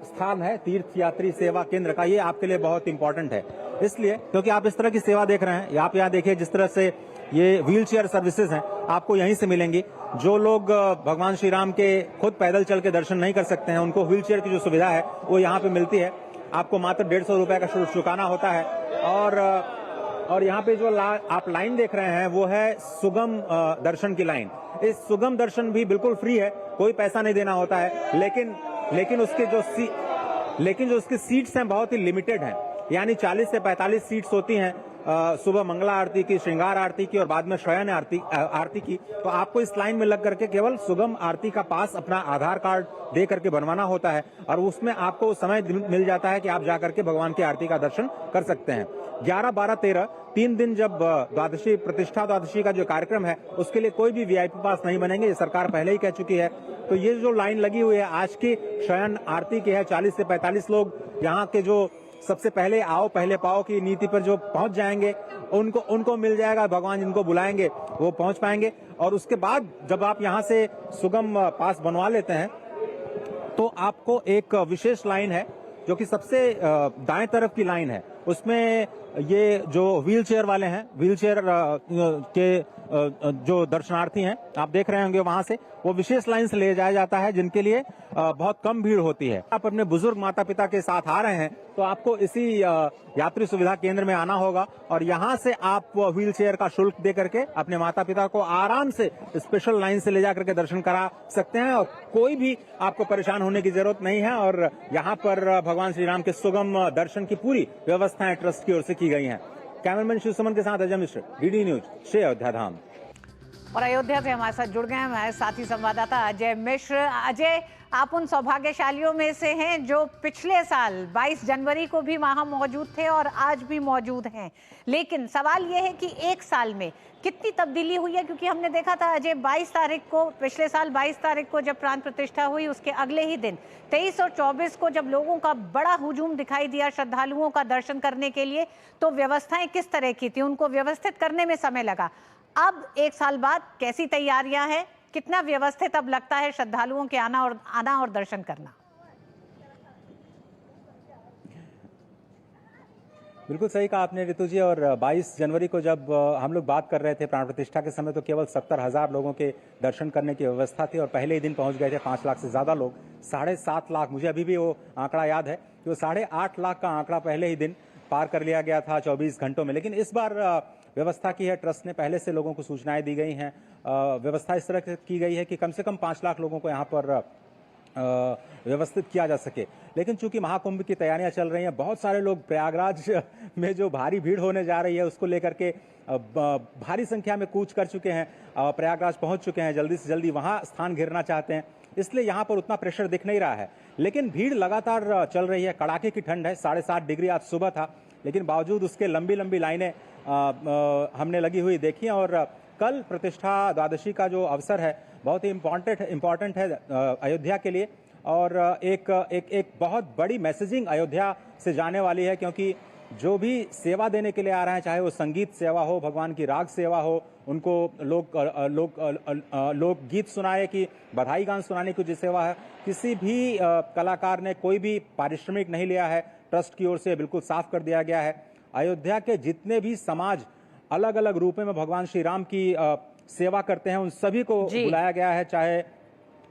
S19: स्थान है तीर्थ यात्री सेवा केंद्र का, ये आपके लिए बहुत इंपॉर्टेंट है। इसलिए क्योंकि आप इस तरह की सेवा देख रहे हैं, आप यहाँ देखिए जिस तरह से ये व्हील चेयर सर्विसेज हैं आपको यहीं से मिलेंगी। जो लोग भगवान श्री राम के खुद पैदल चल के दर्शन नहीं कर सकते हैं उनको व्हील चेयर की जो सुविधा है वो यहाँ पे मिलती है। आपको मात्र 150 रुपए का शुल्क चुकाना होता है। और यहाँ पे जो आप लाइन देख रहे हैं वो है सुगम दर्शन की लाइन। इस सुगम दर्शन भी बिल्कुल फ्री है, कोई पैसा नहीं देना होता है, लेकिन जो उसकी सीट्स हैं बहुत ही लिमिटेड हैं, यानी 40 से 45 सीट्स होती हैं सुबह मंगला आरती की, श्रृंगार आरती की और बाद में शयन आरती की। तो आपको इस लाइन में लग करके केवल सुगम आरती का पास अपना आधार कार्ड दे करके बनवाना होता है और उसमें आपको समय मिल जाता है कि आप जाकर के भगवान की आरती का दर्शन कर सकते हैं। 11, 12, 13 3 दिन जब द्वादशी प्रतिष्ठा द्वादशी का जो कार्यक्रम है उसके लिए कोई भी वीआईपी पास नहीं बनेंगे, ये सरकार पहले ही कह चुकी है। तो ये जो लाइन लगी हुई है आज की शयन आरती की है, 40 से 45 लोग यहाँ के जो सबसे पहले आओ पहले पाओ की नीति पर जो पहुंच जाएंगे उनको मिल जाएगा, भगवान जिनको बुलाएंगे वो पहुंच पाएंगे। और उसके बाद जब आप यहाँ से सुगम पास बनवा लेते हैं तो आपको एक विशेष लाइन है जो कि सबसे दाएं तरफ की लाइन है, उसमें ये जो व्हील चेयर वाले हैं, व्हील चेयर के जो दर्शनार्थी हैं आप देख रहे होंगे वहां से, वो विशेष लाइन से ले जाया जाता है जिनके लिए बहुत कम भीड़ होती है। आप अपने बुजुर्ग माता पिता के साथ आ रहे हैं तो आपको इसी यात्री सुविधा केंद्र में आना होगा और यहाँ से आप व्हील चेयर का शुल्क दे करके अपने माता पिता को आराम से स्पेशल लाइन से ले जा करके दर्शन करा सकते हैं और कोई भी आपको परेशान होने की जरूरत नहीं है। और यहाँ पर भगवान श्री राम के सुगम दर्शन की पूरी व्यवस्थाएं ट्रस्ट की ओर से की गई हैं। कैमरामैन शिव सुमन के साथ अजय मिश्र, डीडी न्यूज, श्री अयोध्या धाम।
S1: और अयोध्या से हमारे साथ जुड़ गए हैं हमारे साथी संवाददाता अजय मिश्र। अजय, आप उन सौभाग्यशालियों में से हैं जो पिछले साल 22 जनवरी को भी वहां मौजूद थे और आज भी मौजूद हैं, लेकिन सवाल यह है कि एक साल में कितनी तब्दीली हुई है? क्योंकि हमने देखा था अजय 22 तारीख को, पिछले साल 22 तारीख को जब प्राण प्रतिष्ठा हुई उसके अगले ही दिन 23 और 24 को जब लोगों का बड़ा हुजूम दिखाई दिया श्रद्धालुओं का दर्शन करने के लिए, तो व्यवस्थाएं किस तरह की थी, उनको व्यवस्थित करने में समय लगा। अब एक साल बाद कैसी तैयारियां हैं, कितना व्यवस्थित अब लगता है श्रद्धालुओं के आना और दर्शन करना?
S19: बिल्कुल सही कहा आपने ऋतु जी। और 22 जनवरी को जब हम लोग बात कर रहे थे प्राण प्रतिष्ठा के समय तो केवल 70,000 लोगों के दर्शन करने की व्यवस्था थी और पहले ही दिन पहुंच गए थे 5 लाख से ज्यादा लोग। 7.5 लाख, मुझे अभी भी वो आंकड़ा याद है कि वो 8.5 लाख का आंकड़ा पहले ही दिन पार कर लिया गया था 24 घंटों में। लेकिन इस बार व्यवस्था की है ट्रस्ट ने, पहले से लोगों को सूचनाएं दी गई हैं। व्यवस्था इस तरह की गई है कि कम से कम 5 लाख लोगों को यहाँ पर व्यवस्थित किया जा सके। लेकिन चूंकि महाकुंभ की तैयारियां चल रही हैं, बहुत सारे लोग प्रयागराज में जो भारी भीड़ होने जा रही है उसको लेकर के भारी संख्या में कूच कर चुके हैं, प्रयागराज पहुंच चुके हैं, जल्दी से जल्दी वहां स्थान घेरना चाहते हैं, इसलिए यहाँ पर उतना प्रेशर दिख नहीं रहा है। लेकिन भीड़ लगातार चल रही है, कड़ाके की ठंड है, 7.5 डिग्री आज सुबह था, लेकिन बावजूद उसके लंबी लंबी लाइनें हमने लगी हुई देखी। और कल प्रतिष्ठा द्वादशी का जो अवसर है बहुत ही इम्पोर्टेंट है अयोध्या के लिए और एक बहुत बड़ी मैसेजिंग अयोध्या से जाने वाली है, क्योंकि जो भी सेवा देने के लिए आ रहे हैं, चाहे वो संगीत सेवा हो, भगवान की राग सेवा हो, उनको लोक गीत सुनाए कि बधाई गान सुनाने की जो सेवा है, किसी भी कलाकार ने कोई भी पारिश्रमिक नहीं लिया है, ट्रस्ट की ओर से बिल्कुल साफ कर दिया गया है। अयोध्या के जितने भी समाज अलग अलग रूपों में भगवान श्री राम की सेवा करते हैं उन सभी को बुलाया गया है, चाहे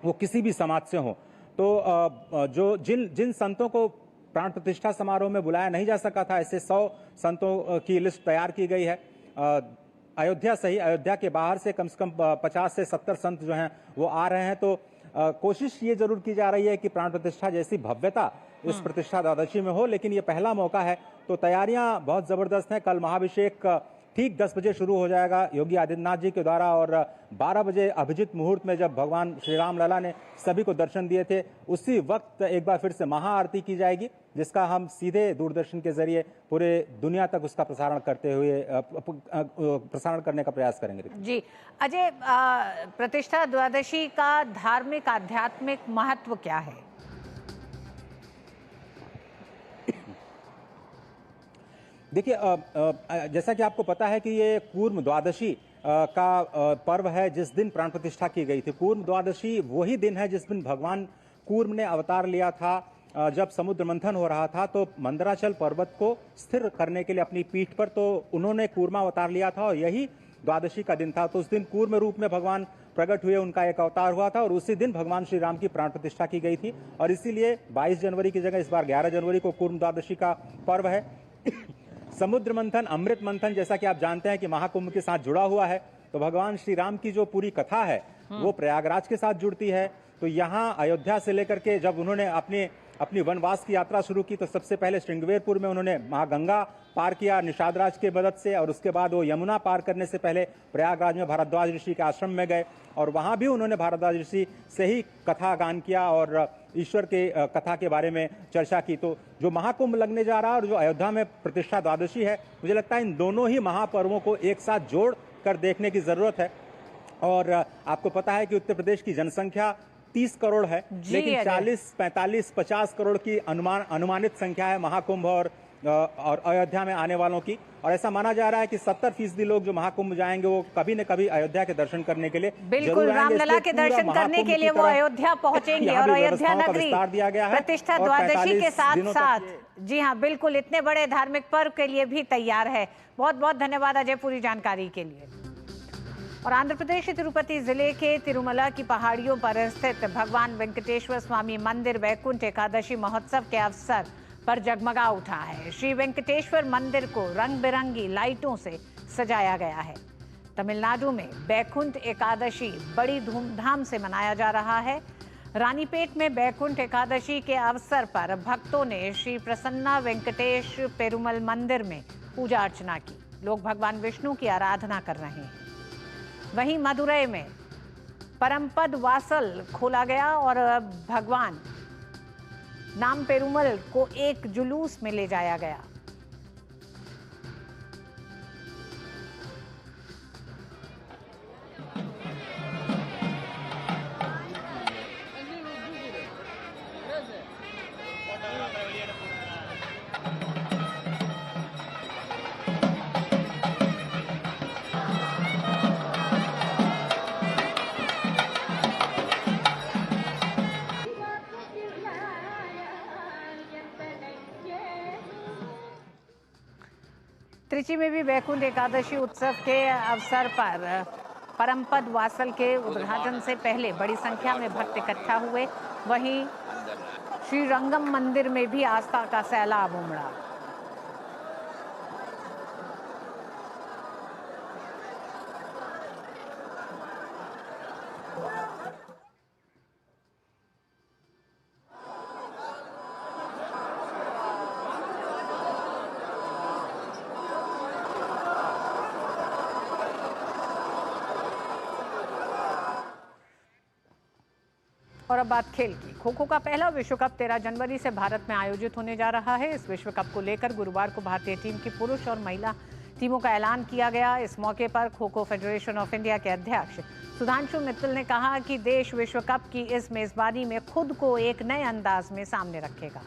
S19: वो किसी भी समाज से हो। तो जो जिन संतों को प्राण प्रतिष्ठा समारोह में बुलाया नहीं जा सका था, ऐसे 100 संतों की लिस्ट तैयार की गई है। अयोध्या सही, अयोध्या के बाहर से कम 50 से 70 संत जो हैं वो आ रहे हैं। तो कोशिश ये जरूर की जा रही है कि प्राण प्रतिष्ठा जैसी भव्यता इस प्रतिष्ठा द्वादशी में हो, लेकिन ये पहला मौका है तो तैयारियां बहुत जबरदस्त हैं। कल महाभिषेक ठीक 10 बजे शुरू हो जाएगा योगी आदित्यनाथ जी के द्वारा और 12 बजे अभिजित मुहूर्त में जब भगवान श्री राम लला ने सभी को दर्शन दिए थे, उसी वक्त एक बार फिर से महाआरती की जाएगी, जिसका हम सीधे दूरदर्शन के जरिए पूरे दुनिया तक उसका प्रसारण करने का प्रयास करेंगे।
S1: जी अजय, प्रतिष्ठा द्वादशी का धार्मिक आध्यात्मिक महत्व क्या है?
S19: देखिए, जैसा कि आपको पता है कि ये कूर्म द्वादशी का पर्व है, जिस दिन प्राण प्रतिष्ठा की गई थी। कूर्म द्वादशी वही दिन है जिस दिन भगवान कूर्म ने अवतार लिया था। जब समुद्र मंथन हो रहा था तो मंदराचल पर्वत को स्थिर करने के लिए अपनी पीठ पर तो उन्होंने कूर्मा अवतार लिया था और यही द्वादशी का दिन था। तो उस दिन कूर्म रूप में भगवान प्रकट हुए, उनका एक अवतार हुआ था और उसी दिन भगवान श्री राम की प्राण प्रतिष्ठा की गई थी। और इसीलिए 22 जनवरी की जगह इस बार 11 जनवरी को कूर्म द्वादशी का पर्व है। समुद्र मंथन, अमृत मंथन, जैसा कि आप जानते हैं कि महाकुंभ के साथ जुड़ा हुआ है, तो भगवान श्री राम की जो पूरी कथा है वो प्रयागराज के साथ जुड़ती है। तो यहाँ अयोध्या से लेकर के जब उन्होंने अपनी वनवास की यात्रा शुरू की तो सबसे पहले श्रृंगवेरपुर में उन्होंने माँ गंगा पार किया निषाद राज के मदद से, और उसके बाद वो यमुना पार करने से पहले प्रयागराज में भारद्वाज ऋषि के आश्रम में गए और वहां भी उन्होंने भारद्वाज ऋषि से ही कथा गान किया और ईश्वर के कथा के बारे में चर्चा की। तो जो महाकुंभ लगने जा रहा है और जो अयोध्या में प्रतिष्ठा द्वादशी है, मुझे लगता है इन दोनों ही महापर्वों को एक साथ जोड़ कर देखने की जरूरत है। और आपको पता है कि उत्तर प्रदेश की जनसंख्या 30 करोड़ है, लेकिन 40, 45, 50 करोड़ की अनुमानित संख्या है महाकुंभ और अयोध्या में आने वालों की। और ऐसा माना जा रहा है कि 70% लोग जो महाकुंभ जाएंगे वो कभी न कभी अयोध्या के दर्शन करने के लिए
S1: बिल्कुल रामलला के दर्शन करने के लिए वो अयोध्या पहुंचेंगे और अयोध्या नगरी प्रतिष्ठा द्वादशी के साथ साथ, जी हाँ बिल्कुल, इतने बड़े धार्मिक पर्व के लिए भी तैयार है। बहुत बहुत धन्यवाद अजय पूरी जानकारी के लिए। और आंध्र प्रदेश के तिरुपति जिले के तिरुमला की पहाड़ियों पर स्थित भगवान वेंकटेश्वर स्वामी मंदिर वैकुंठ एकादशी महोत्सव के अवसर पर जगमगा उठा है। श्री वेंकटेश्वर मंदिर को रंग बिरंगी लाइटों से सजाया गया है। तमिलनाडु में वैकुंठ एकादशी बड़ी धूमधाम से मनाया जा रहा है। रानीपेट में वैकुंठ एकादशी के अवसर पर भक्तों ने श्री प्रसन्ना वेंकटेश पेरुमल मंदिर में पूजा अर्चना की। लोग भगवान विष्णु की आराधना कर रहे हैं। वहीं मदुरई में परमपद वासल खोला गया और भगवान नाम पेरुमल को एक जुलूस में ले जाया गया। त्रिची में भी वैकुंठ एकादशी उत्सव के अवसर पर परमपद वासल के उद्घाटन से पहले बड़ी संख्या में भक्त इकट्ठा हुए। वहीं श्री रंगम मंदिर में भी आस्था का सैलाब उमड़ा। और अब बात खेल की। खो खो का पहला विश्व कप 13 जनवरी से भारत में आयोजित होने जा रहा है। इस विश्व कप को लेकर गुरुवार को भारतीय टीम की पुरुष और महिला टीमों का ऐलान किया गया। इस मौके पर kho kho federation of India के अध्यक्ष सुधांशु मित्तल ने कहा कि देश विश्व कप की इस मेजबानी में खुद को एक नए अंदाज में सामने रखेगा।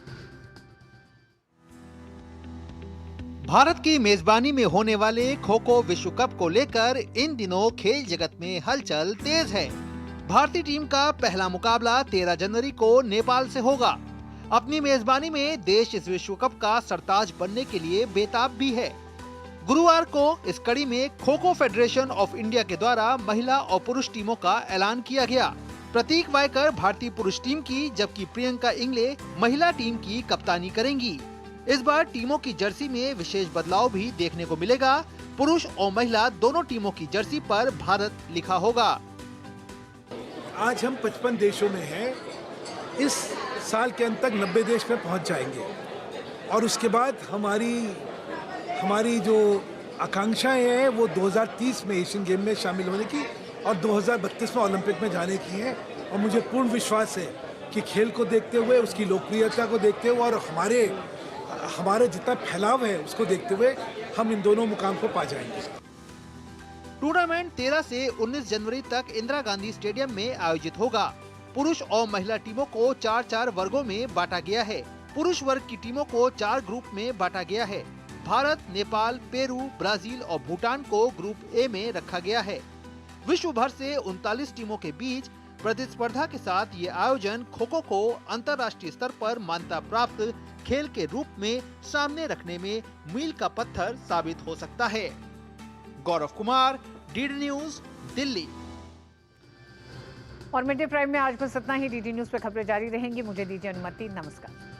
S20: भारत की मेजबानी में होने वाले खो खो विश्व कप को लेकर इन दिनों खेल जगत में हलचल तेज है। भारतीय टीम का पहला मुकाबला 13 जनवरी को नेपाल से होगा। अपनी मेजबानी में देश इस विश्व कप का सरताज बनने के लिए बेताब भी है। गुरुवार को इस कड़ी में kho kho federation of India के द्वारा महिला और पुरुष टीमों का ऐलान किया गया। प्रतीक वायकर भारतीय पुरुष टीम की, जबकि प्रियंका इंगले महिला टीम की कप्तानी करेंगी। इस बार टीमों की जर्सी में विशेष बदलाव भी देखने को मिलेगा। पुरुष और महिला दोनों टीमों की जर्सी पर भारत लिखा होगा।
S21: आज हम 55 देशों में हैं। इस साल के अंत तक 90 देश में पहुंच जाएंगे और उसके बाद हमारी जो आकांक्षाएं हैं वो 2030 में एशियन गेम में शामिल होने की और 2032 में ओलंपिक में जाने की हैं। और मुझे पूर्ण विश्वास है कि खेल को देखते हुए, उसकी लोकप्रियता को देखते हुए और हमारे जितना फैलाव है उसको देखते हुए हम इन दोनों मुकाम को पा जाएंगे।
S20: टूर्नामेंट 13 से 19 जनवरी तक इंदिरा गांधी स्टेडियम में आयोजित होगा। पुरुष और महिला टीमों को 4-4 वर्गों में बांटा गया है। पुरुष वर्ग की टीमों को 4 ग्रुप में बांटा गया है। भारत, नेपाल, पेरू, ब्राजील और भूटान को ग्रुप ए में रखा गया है। विश्व भर से 39 टीमों के बीच प्रतिस्पर्धा के साथ ये आयोजन खो-खो को अंतर्राष्ट्रीय स्तर पर मान्यता प्राप्त खेल के रूप में सामने रखने में मील का पत्थर साबित हो सकता है। Gaurav Kumar, DD news, Delhi.
S1: और मिड डे प्राइम में आज बस इतना ही। डीडी न्यूज पे खबरें जारी रहेंगी। मुझे दीजिए अनुमति। नमस्कार।